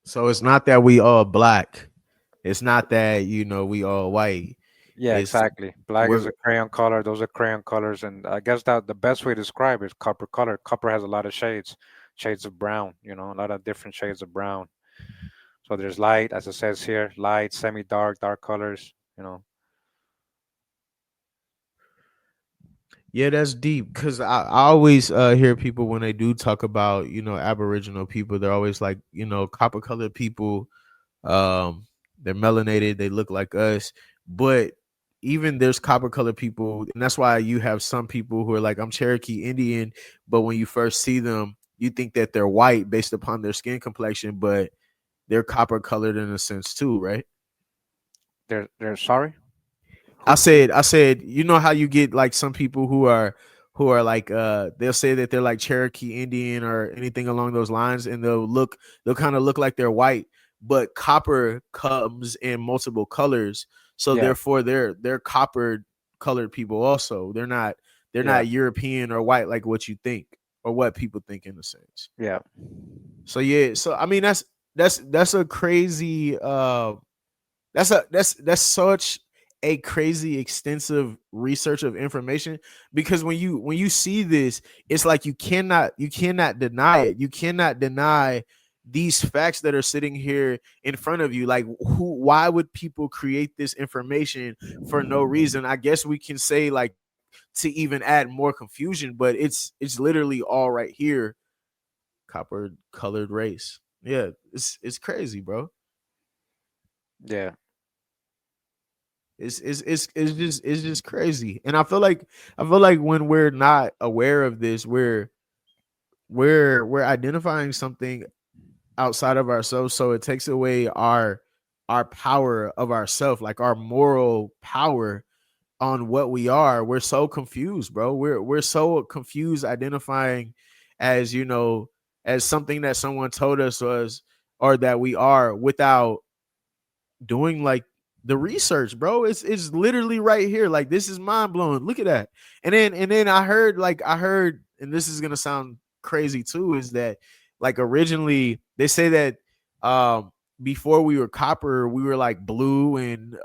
So it's not that we all black. It's not that we all white. yeah, It's exactly. Black is we're a crayon color. Those are crayon colors, and I guess that the best way to describe it is copper color. Copper has a lot of shades, shades of brown. A lot of different shades of brown. So there's light, as it says here, light, semi-dark, dark colors. Yeah, that's deep because I always hear people when they do talk about Aboriginal people. They're always like copper colored people. Um, they're melanated. They look like us, but even there's copper colored people, and that's why you have some people who are like, I'm Cherokee Indian, but when you first see them, you think that they're white based upon their skin complexion, but they're copper colored in a sense too, right? They're sorry. I Who? said, I said, you know how you get like some people who are like they'll say that they're like Cherokee Indian or anything along those lines, and they'll kind of look like they're white, but copper comes in multiple colors, so Yeah, therefore they're copper colored people also. They're yeah, not European or white like what you think or what people think in a sense. yeah, So yeah, so I mean that's a crazy that's such a crazy extensive research of information because when you see this, it's like you cannot deny it. You cannot deny these facts that are sitting here in front of you. Like why would people create this information for no reason? I guess we can say like to even add more confusion, but it's literally all right here. Copper colored race. Yeah, it's crazy, bro. yeah, It's just crazy, and I feel like when we're not aware of this, we're identifying something outside of ourselves, so it takes away our power of ourself, like our moral power on what we are. We're so confused, bro. We're so confused identifying as as something that someone told us was or that we are without doing like the research, bro. It's literally right here. Like this is mind blowing. Look at that. And then I heard, and this is gonna sound crazy too, is that like originally they say that um before we were copper, we were like blue and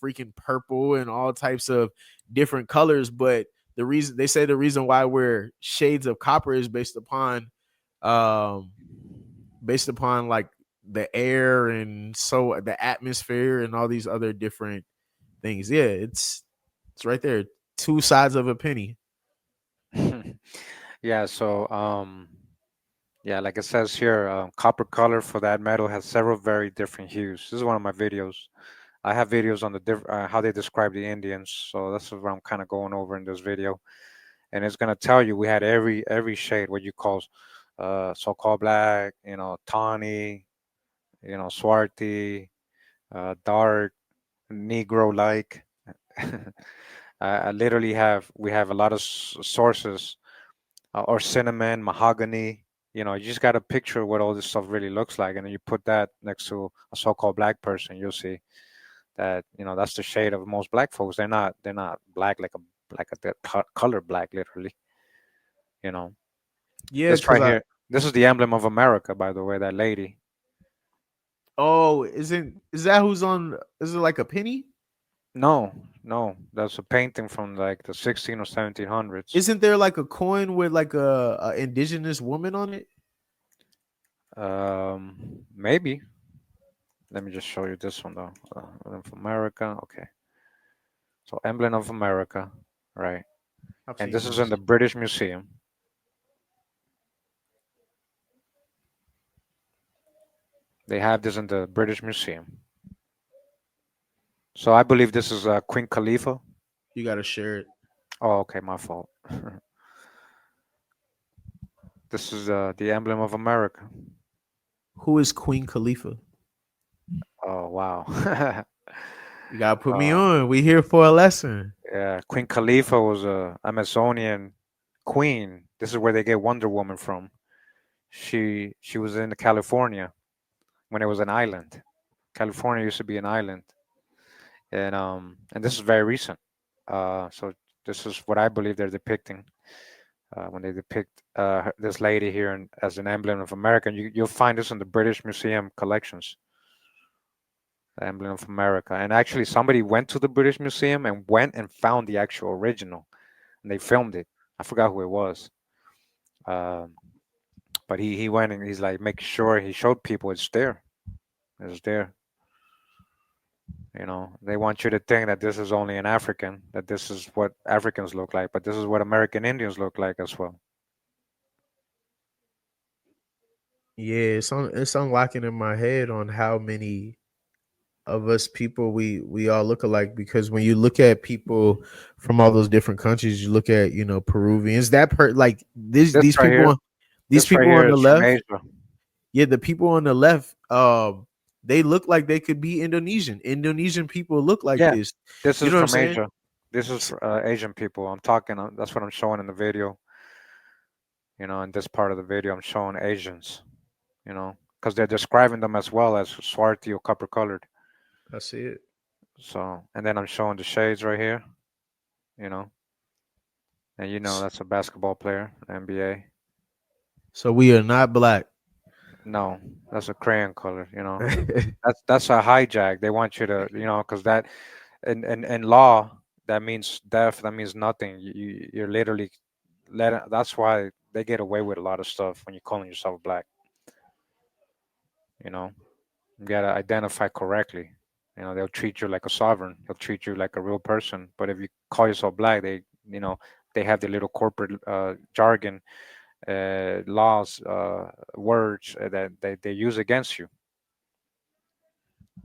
freaking purple and all types of different colors. But the reason why we're shades of copper is um based upon like the air and so the atmosphere and all these other different things. Yeah, it's right there. Two sides of a penny. Yeah, so yeah, like it says here, copper color for that metal has several very different hues. This is one of my videos. I have videos on the how they describe the Indians, so this is what I'm kind of going over in this video, and it's gonna tell you we had every shade, what you call so-called black, tawny, swarthy, dark, Negro-like. I literally we have a lot of sources, or cinnamon, mahogany. You just got to picture what all this stuff really looks like, and then you put that next to a so-called black person, you'll see that that's the shade of most black folks. They're not black like a color black, literally. You know, Yeah, this cause right I here. This is the emblem of America, by the way. That lady. oh, is that who's on? Is it like a penny? No, no, that's a painting from like the 16 or 1700s. Isn't there like a coin with like a indigenous woman on it? Maybe. Let me just show you this one though. Emblem of America. Okay. So emblem of America, right? I've And seen this is in those. the British Museum. They have this in the British Museum. So I believe this is Queen Khalifa. You gotta share it. Oh, okay, my fault. This is the emblem of America. Who is Queen Khalifa? Oh, wow. You gotta put me uh, on. We here for a lesson. yeah, Queen Khalifa was a Amazonian queen. This is where they get Wonder Woman from. She was in California when it was an island. California used to be an island, and this is very recent. So this is what I believe they're depicting when they depict this lady here as an emblem of America. You'll find this in the British Museum collections, the emblem of America. And actually, somebody went to the British Museum and went and found the actual original, and they filmed it. I forgot who it was, um, but he went and he's like making sure he showed people it's there, it's there. They want you to think that this is only an African, that this is what Africans look like, but this is what American Indians look like as well. Yeah, it's unlocking in my head on how many of us people we all look alike, because when you look at people from all those different countries, you look at Peruvians, that like This right here, these this right people on here the is from left. Asia. Yeah, the people on the left, they look like they could be Indonesian people look like Yeah, this. this You is know what I'm from saying? Asia. This is for, Asian people. I'm talking. That's what I'm showing in the video. In this part of the video, I'm showing Asians. Because they're describing them as well as swarthy or copper colored. I see it. So, and then I'm showing the shades right here. You know, and that's a basketball player, NBA. So we are not black. No, that's a crayon color. That's a hijack. They want you to, because that in law that means deaf. That means nothing. You're literally That's why they get away with a lot of stuff when you're calling yourself black. You know, you gotta identify correctly. They'll treat you like a sovereign. They'll treat you like a real person. But if you call yourself black, they have the little corporate jargon, laws, words that they use against you.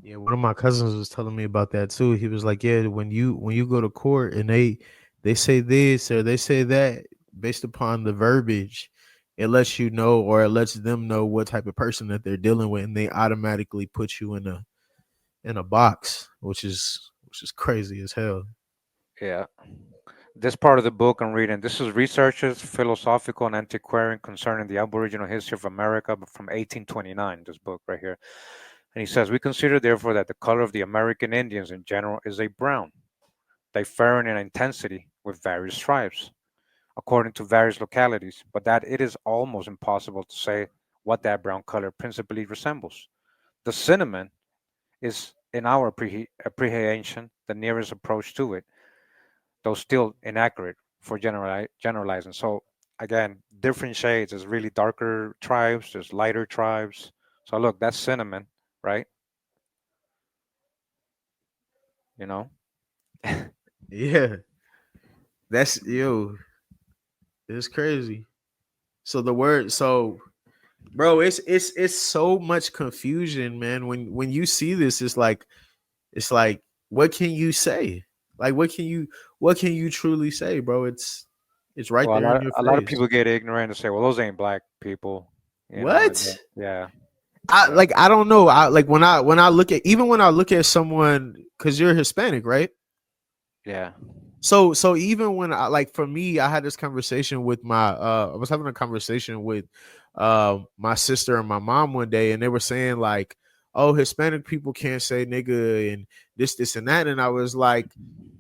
Yeah, one of my cousins was telling me about that too. He was like, "Yeah, when you go to court and they say this or they say that based upon the verbiage, it lets you know, or it lets them know what type of person that they're dealing with, and they automatically put you in a box, which is crazy as hell." Yeah. This part of the book I'm reading, this is Researches, Philosophical and Antiquarian Concerning the Aboriginal History of America from 1829, this book right here. And he says, we consider therefore that the color of the American Indians in general is a brown, differing in intensity with various tribes, according to various localities, but that it is almost impossible to say what that brown color principally resembles. The cinnamon is, in our apprehension, the nearest approach to it, though still inaccurate for generalizing. So again, different shades. There's really darker tribes. There's lighter tribes. So look, that's cinnamon, right? You know. Yeah, that's yo. It's crazy. So the word, so bro, it's so much confusion, man. When you see this, it's like, what can you say? Like, what can you truly say, bro? It's right Well, there in your a lot of face. people get ignorant and say, "Well, those ain't black people," and What? then, yeah, I yeah, like I don't know. I like when I look at, even when I look at someone, because you're Hispanic, right? yeah, So even when I, like, for me, I had this conversation with my I was having a conversation with my sister and my mom one day, and they were saying like, oh, Hispanic people can't say nigga and this and that. And I was like,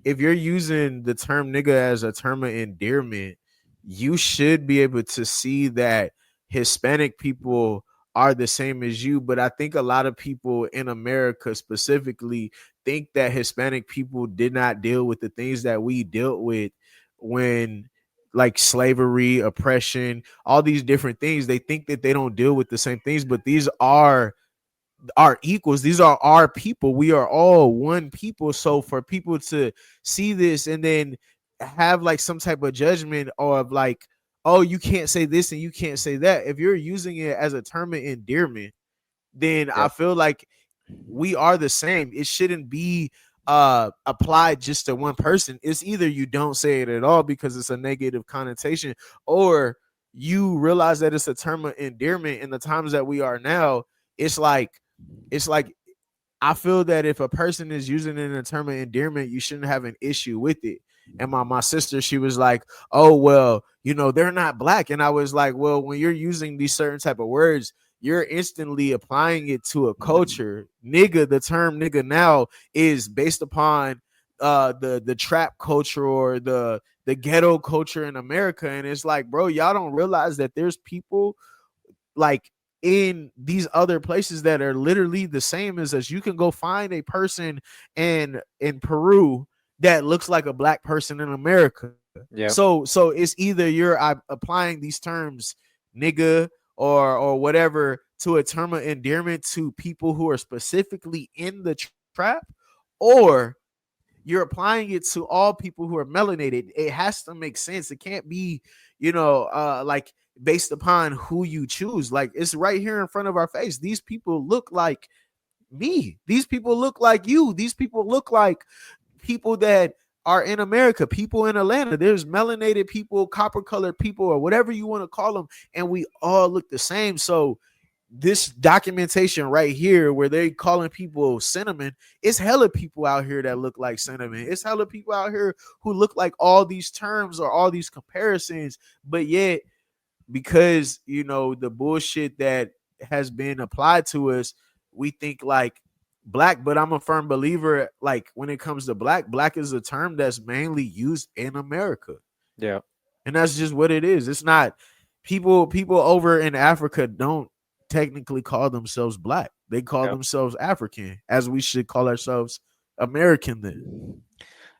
if you're using the term nigga as a term of endearment, you should be able to see that Hispanic people are the same as you. But I think a lot of people in America specifically think that Hispanic people did not deal with the things that we dealt with when, like, slavery, oppression, all these different things. They think that they don't deal with the same things, but these are our equals. These are our people. We are all one people. So for people to see this and then have like some type of judgment of like, oh, you can't say this and you can't say that. If you're using it as a term of endearment, then I yep, feel like we are the same. It shouldn't be applied just to one person. It's either you don't say it at all because it's a negative connotation, or you realize that it's a term of endearment. In the times that we are now, it's like it's like I feel that if a person is using it in a term of endearment, you shouldn't have an issue with it. And my sister, she was like, "Oh well, they're not black." And I was like, "Well, when you're using these certain type of words, you're instantly applying it to a culture. Nigga, the term nigga now is based upon the trap culture or the ghetto culture in America." And it's like, bro, y'all don't realize that there's people like in these other places that are literally the same as us. You can go find a person in Peru that looks like a black person in America. yep, So it's either you're applying these terms, nigga, or whatever, to a term of endearment to people who are specifically in the trap, or you're applying it to all people who are melanated. It has to make sense. It can't be, like, based upon who you choose. Like, it's right here in front of our face. These people look like me. These people look like you. These people look like people that are in America, people in Atlanta. There's melanated people, copper colored people, or whatever you want to call them, and we all look the same. So this documentation right here where they calling people cinnamon, it's hella people out here that look like cinnamon. It's hella people out here who look like all these terms or all these comparisons, but yet, because the bullshit that has been applied to us, we think like black. But I'm a firm believer, like, when it comes to black is a term that's mainly used in America, yeah, and that's just what it is. It's not people over in Africa don't technically call themselves black. They call yeah. themselves African, as we should call ourselves American then.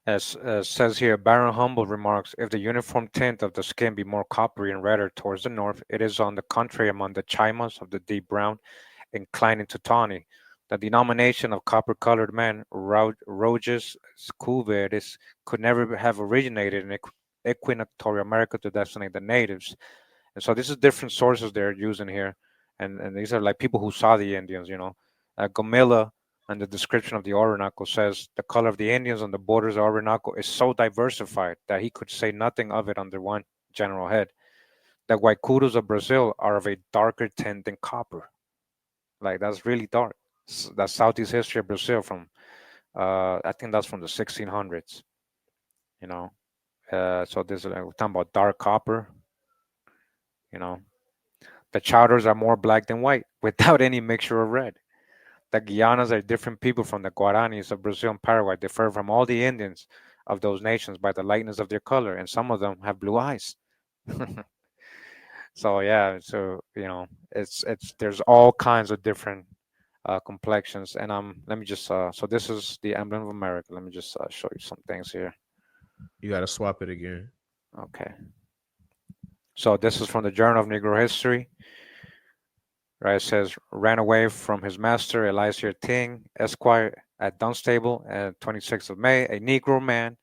As says here, Baron Humble remarks, if the uniform tint of the skin be more coppery and redder towards the north, it is on the contrary among the Chaimas of the deep brown, inclining to tawny. The denomination of copper-colored men, Roges Cuveres, could never have originated in equatorial America to designate the natives. And so this is different sources they're using here, and these are like people who saw the Indians. Gomila and the description of the Orinoco says the color of the Indians on the borders of Orinoco is so diversified that he could say nothing of it under one general head. The Guaycuros of Brazil are of a darker tint than copper. Like that's really dark. That's Southeast history of Brazil from I think that's from the 1600s. You know, so this is we're talking about dark copper. You know, the chowders are more black than white without any mixture of red. The Guianas are different people from the Guaranis of Brazil and Paraguay, differ from all the Indians of those nations by the lightness of their color, and some of them have blue eyes. So yeah, so it's there's all kinds of different complexions, and let me just so this is the emblem of America. Let me just show you some things here. You got to swap it again. Okay, so this is from the Journal of Negro History. Right, it says ran away from his master, Eliezer Ting, Esquire, at Dunstable, 26th of May, a Negro man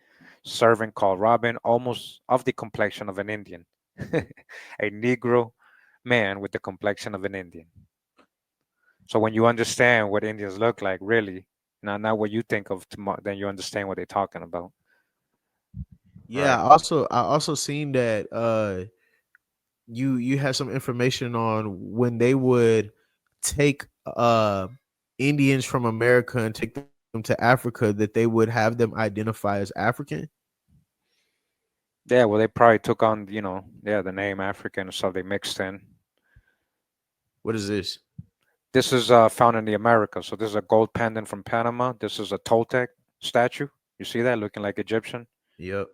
servant called Robin, almost of the complexion of an Indian. A Negro man with the complexion of an Indian. So when you understand what Indians look like, really, not what you think of tomorrow, then you understand what they're talking about, Yeah, right? I also seen that you had some information on when they would take Indians from America and take them to Africa, that they would have them identify as African. Yeah, well, they probably took on, yeah, the name African and stuff they mixed in. What is this? This is found in the Americas. So this is a gold pendant from Panama. This is a Toltec statue. You see that looking like Egyptian. Yep.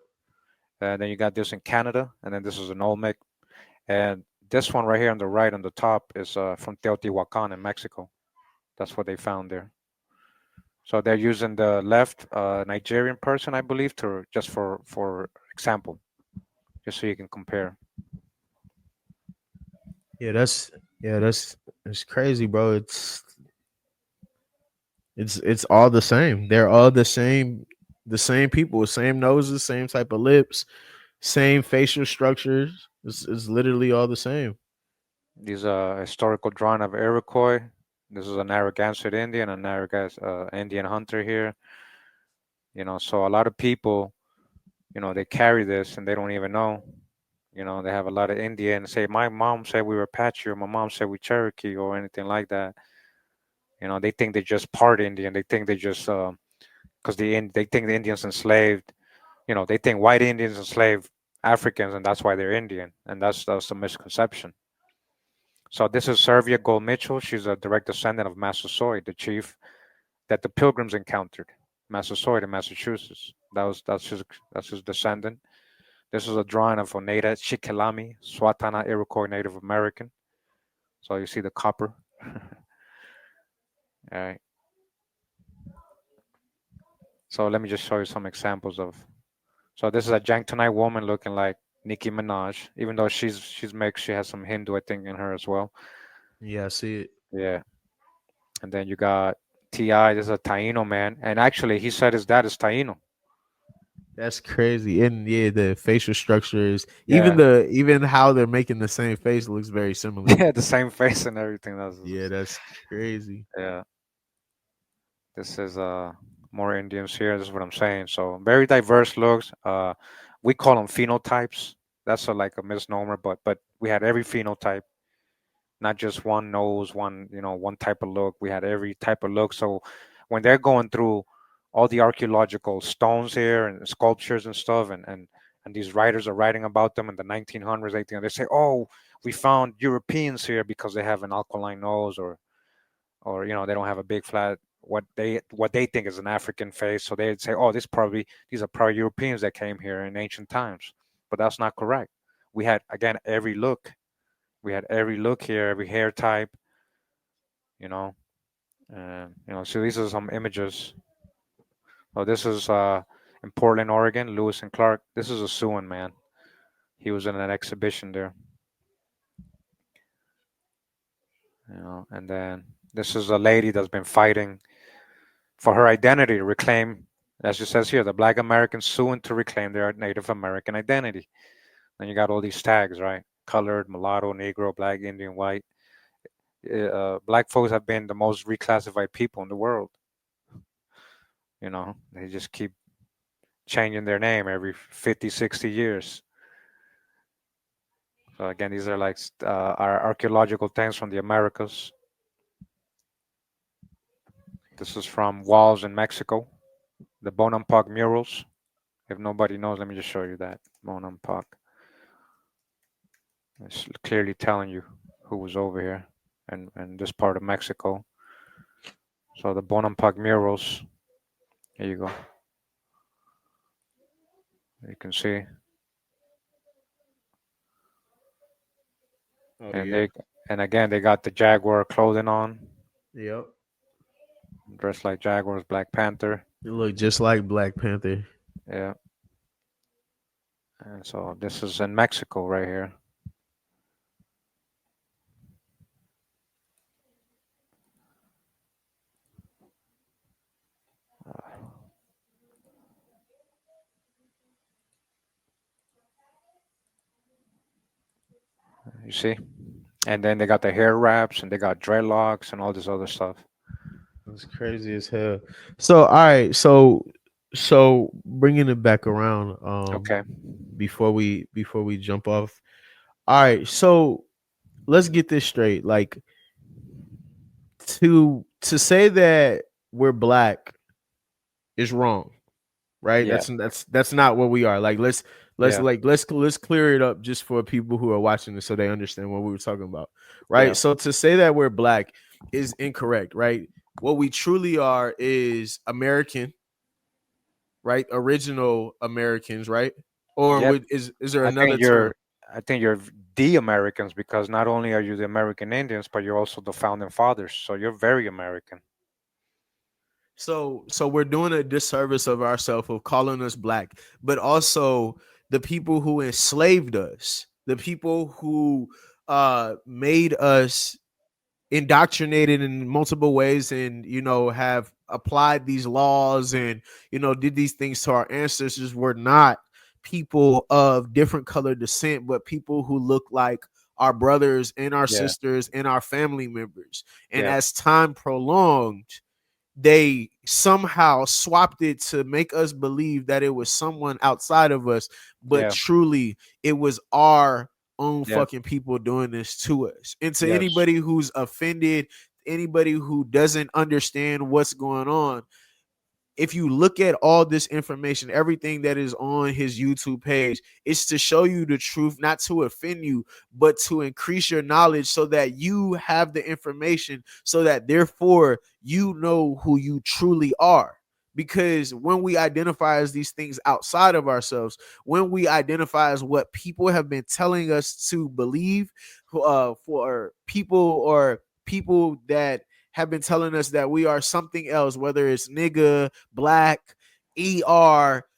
And then you got this in Canada, and then this is an Olmec. And this one right here on the right on the top is from Teotihuacan in Mexico. That's what they found there. So they're using the left Nigerian person, I believe, to just for example, just so you can compare. Yeah, that's crazy, bro. It's all the same. They're all the same people, same noses, same type of lips, same facial structures. It's literally all the same. These are historical drawing of Iroquois. This is a Narragansett Indian, a Narragansett Indian hunter here. So a lot of people, they carry this and they don't even know. They have a lot of Indians say, my mom said we were Apache, or my mom said we Cherokee, or anything like that. They think they're just part Indian. They think they just because they think the Indians enslaved. They think white Indians enslaved Africans, and that's why they're Indian, and that's a misconception. So this is Servia Gold Mitchell. She's a direct descendant of Massasoit, the chief that the Pilgrims encountered, Massasoit in Massachusetts. That's his descendant. This is a drawing of Oneida Chikelami, Swatana Iroquois Native American. So you see the copper. All right. So let me just show you some examples of. So this is a Jantanite woman looking like Nicki Minaj, even though she's mixed. She has some Hindu, I think, in her as well. Yeah, I see it. Yeah. And then you got Ti. This is a Taino man, and actually he said his dad is Taino. That's crazy. And yeah, the facial structures, Yeah. even how they're making the same face looks very similar. Yeah, the same face and everything. Yeah, that's crazy. Yeah. This is more Indians here. This is what I'm saying. So very diverse looks. We call them phenotypes. That's like a misnomer, but we had every phenotype, not just one nose, one type of look. We had every type of look. So when they're going through all the archaeological stones here and sculptures and stuff, and these writers are writing about them in the 1900s, 1800s, they say, "Oh, we found Europeans here because they have an alkaline nose, or they don't have a big flat what they think is an African face." So they'd say, "Oh, these are probably Europeans that came here in ancient times," but that's not correct. We had again every look. We had every look here, every hair type. You know, So these are some images. Oh, this is in Portland, Oregon. Lewis and Clark. This is a Siouan man. He was in an exhibition there. And then this is a lady that's been fighting for her identity to reclaim, as it says here, the Black Americans suing to reclaim their Native American identity. And you got all these tags, right? Colored, mulatto, Negro, Black, Indian, white. Black folks have been the most reclassified people in the world. They just keep changing their name every 50, 60 years. So again, these are like our archaeological things from the Americas. This is from walls in Mexico, the Bonampak murals. If nobody knows, let me just show you that Bonampak. It's clearly telling you who was over here and this part of Mexico. So the Bonampak murals. Here you go. You can see, Oh and yeah. and again they got the Jaguar clothing on, Yep. dressed like Jaguars, Black Panther. It looked just like Black Panther. Yeah. And so this is in Mexico right here. You see, and then they got the hair wraps and they got dreadlocks and all this other stuff. That's crazy as hell. So, all right, so bringing it back around, Okay. before we jump off. All right, so let's get this straight. Like to say that we're black is wrong, right? Yeah. That's not what we are. Like Yeah. let's clear it up just for people who are watching this so they understand what we were talking about, Yeah. right? So to say that we're black is incorrect, right? What we truly are is American, right? Original Americans, right? Or Yep. is there I another think term? you're. I think you're the Americans because not only are you the American Indians, but you're also the founding fathers. So you're very American. So we're doing a disservice of ourselves of calling us black, but also the people who enslaved us, the people who made us indoctrinated in multiple ways, and have applied these laws and did these things to our ancestors, were not people of different color descent, but people who look like our brothers and our Yeah. sisters and our family members. And Yeah. as time prolonged, they somehow swapped it to make us believe that it was someone outside of us, but Yeah. truly it was our own Yeah. fucking people doing this to us. And to Yes. anybody who's offended, anybody who doesn't understand what's going on, if you look at all this information, everything that is on his YouTube page, it's to show you the truth, not to offend you, but to increase your knowledge so that you have the information, so that therefore you know who you truly are. Because when we identify as these things outside of ourselves, when we identify as what people have been telling us to believe, for people, or people that have been telling us that we are something else, whether it's nigga, black,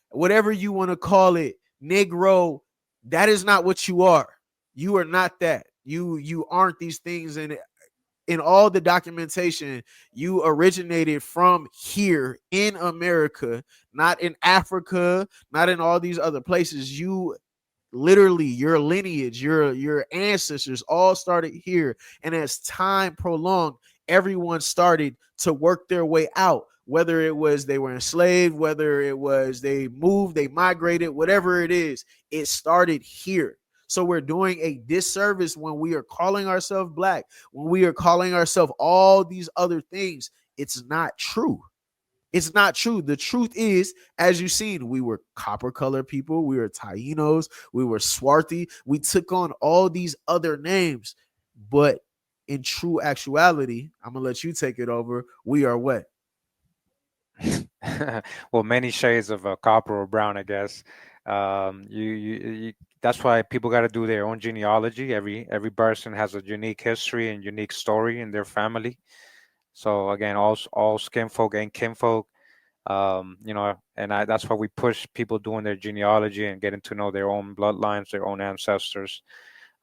whatever you want to call it, negro, that is not what you are. You are not that. You aren't these things. And in all the documentation, you originated from here in America, not in Africa, not in all these other places. You literally, your lineage, your ancestors all started here. And as time prolonged, everyone started to work their way out, whether it was they were enslaved, whether it was they moved, they migrated, whatever it is, it started here. So we're doing a disservice when we are calling ourselves black, when we are calling ourselves all these other things. It's not true. It's not true. The truth is, as you've seen, we were copper colored people, we were Tainos, we were Swarthy, we took on all these other names. But in true actuality, I'm gonna let you take it over. We are what? Well, many shades of copper or brown, I guess. You that's why people got to do their own genealogy. Every person has a unique history and unique story in their family. So again, all skin folk and kinfolk, and that's why we push people doing their genealogy and getting to know their own bloodlines, their own ancestors,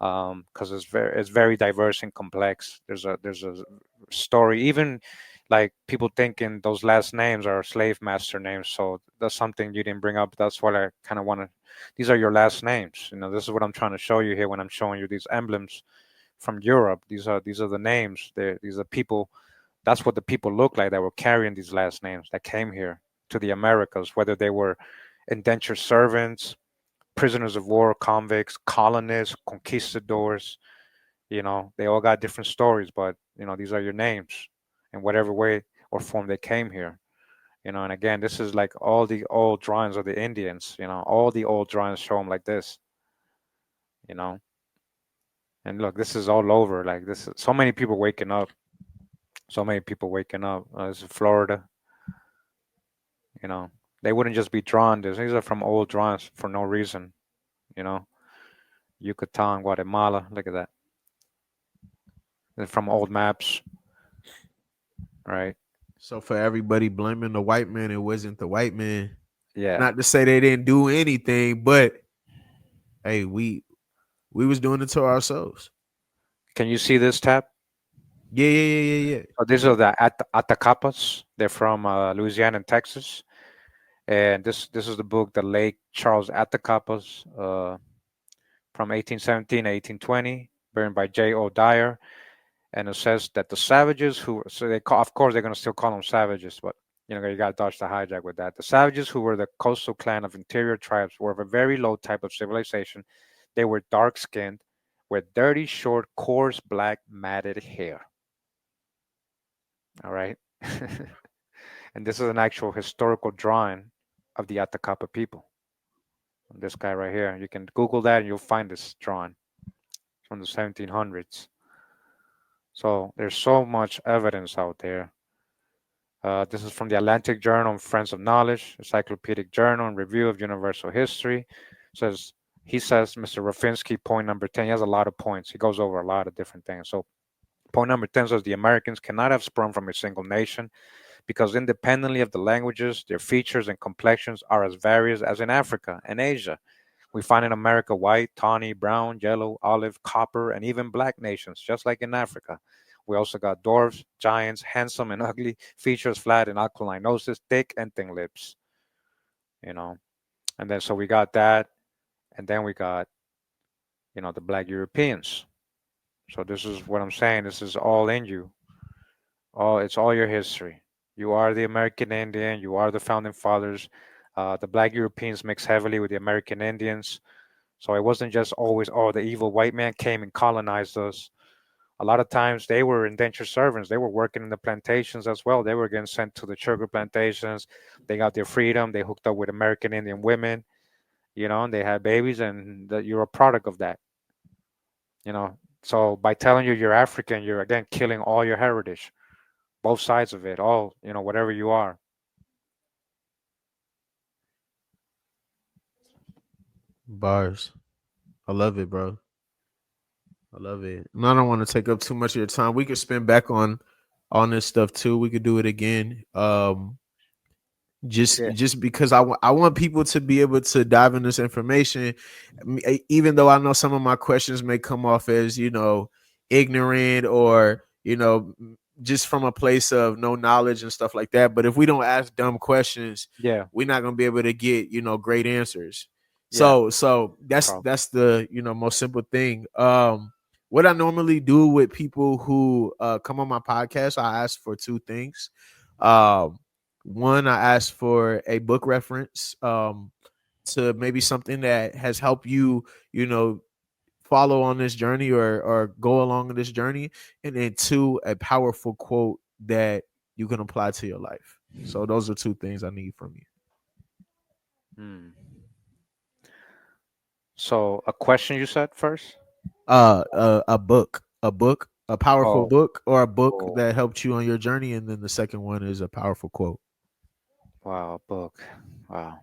because it's very diverse and complex. There's a story, even like people thinking those last names are slave master names. So that's something you didn't bring up. That's what I kind of want to. These are your last names. This is what I'm trying to show you here when I'm showing you these emblems from Europe. These are the names. These are people. That's what the people look like that were carrying these last names that came here to the Americas, whether they were indentured servants, prisoners of war, convicts, colonists, conquistadors. They all got different stories, but these are your names in whatever way or form they came here. And again, this is like all the old drawings of the Indians. All the old drawings show them like this. You know, and look, this is all over. Like this, is, so many people waking up. So many people waking up. This is Florida. You know, they wouldn't just be drawn. These are from old drawings for no reason. You know, Yucatan, Guatemala. Look at that. They're from old maps, right? So for everybody blaming the white man, it wasn't the white man. Yeah. Not to say they didn't do anything, but hey, we was doing it to ourselves. Can you see this tab? Yeah, yeah, yeah, yeah, yeah. So these are the Atacapas. They're from Louisiana and Texas. And this is the book, The Lake Charles Atacapas, from 1817 to 1820. written by J.O. Dyer, and it says that the savages who, so they call, of course, they're going to still call them savages, but you got to dodge the hijack with that. The savages who were the coastal clan of interior tribes were of a very low type of civilization. They were dark skinned, with dirty, short, coarse, black, matted hair. All right. And this is an actual historical drawing of the Atacapa people. This guy right here. You can Google that and you'll find this drawing from the 1700s. So there's so much evidence out there. This is from the Atlantic Journal and Friends of Knowledge, Encyclopedic Journal and Review of Universal History. Says he says Mr. Rafinsky, point number 10. He has a lot of points. He goes over a lot of different things. So point number 10 says the Americans cannot have sprung from a single nation because independently of the languages, their features and complexions are as various as in Africa and Asia. We find in America white, tawny, brown, yellow, olive, copper, and even black nations, just like in Africa. We also got dwarfs, giants, handsome and ugly, features flat and aquiline noses, thick and thin lips. You know, and then so we got that, and then we got the black Europeans. So this is what I'm saying. This is all in you. It's all your history. You are the American Indian. You are the founding fathers. The black Europeans mix heavily with the American Indians. So it wasn't just always, the evil white man came and colonized us. A lot of times they were indentured servants. They were working in the plantations as well. They were getting sent to the sugar plantations. They got their freedom. They hooked up with American Indian women, and they had babies, and you're a product of that, you know. So by telling you you're African, you're again killing all your heritage, both sides of it, all, whatever you are. Bars. I love it, bro. I love it. And I don't want to take up too much of your time. We could spend back on this stuff too. We could do it again. Just Yeah. just because I want people to be able to dive in this information, even though I know some of my questions may come off as ignorant, or just from a place of no knowledge and stuff like that. But if we don't ask dumb questions, Yeah. we're not going to be able to get great answers. Yeah. So No that's problem. that's the most simple thing. What I normally do with people who come on my podcast, I ask for two things. um One, I asked for a book reference, to maybe something that has helped you, follow on this journey, or go along this journey. And then two, a powerful quote that you can apply to your life. So those are two things I need from you. Hmm. So a question you said first? A powerful Oh, book, or a book oh, that helped you on your journey. And then the second one is a powerful quote. wow, a book. Wow.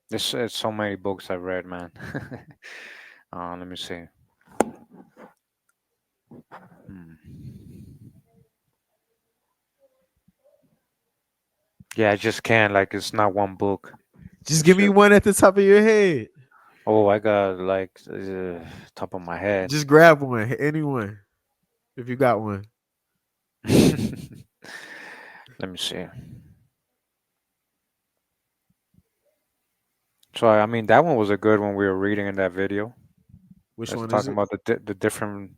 There's so many books I've read, man. Let me see. Hmm. Yeah, I just can't. Like, it's not one book. Just It's give me just. one at the top of your head. Oh, I got like top of my head. Just grab one, anyone, if you got one. Let me see. So I mean, that one was a good one we were reading in that video. Which It's one is talking it? about the different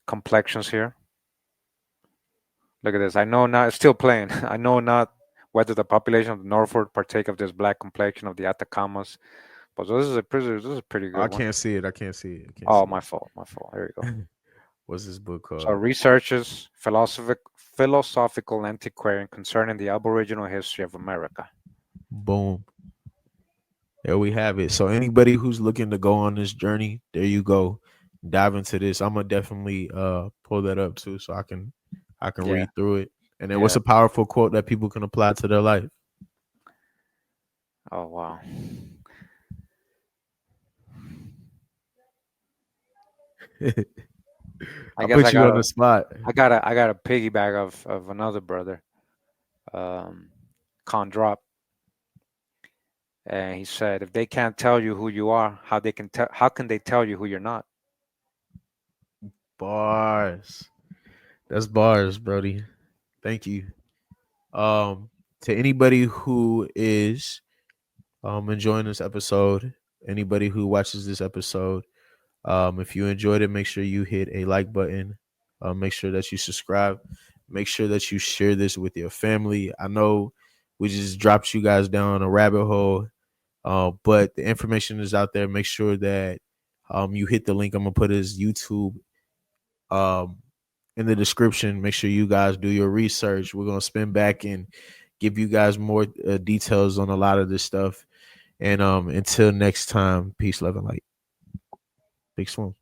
complexions here. Look at this. I know not. It's still playing. I know not whether the population of the Norfolk partake of this black complexion of the Atacamas. But this is a pretty Oh, I good one. can't see it. I can't see it. I can't Oh, see my fault. My fault. There you go. it. What's this book So called? researches philosophical antiquarian concerning the Aboriginal history of America. Boom. There we have it. So anybody who's looking to go on this journey, there you go. Dive into this. I'm gonna definitely pull that up too, so I can Yeah. read through it. And then what's Yeah. a powerful quote that people can apply to their life? Oh wow. I I guess put you on the spot. I got a piggyback of another brother, um, Con Drop, and he said, if they can't tell you who you are, how can they tell you who you're not? Bars. That's bars, Brody. Thank you. Um, to anybody who is enjoying this episode, anybody who watches this episode, If you enjoyed it, make sure you hit a like button. Make sure that you subscribe. Make sure that you share this with your family. I know we just dropped you guys down a rabbit hole, but the information is out there. Make sure that you hit the link. I'm gonna put his YouTube um, in the description. Make sure you guys do your research. We're gonna spin back and give you guys more details on a lot of this stuff. And until next time, peace, love, and light. Big swim.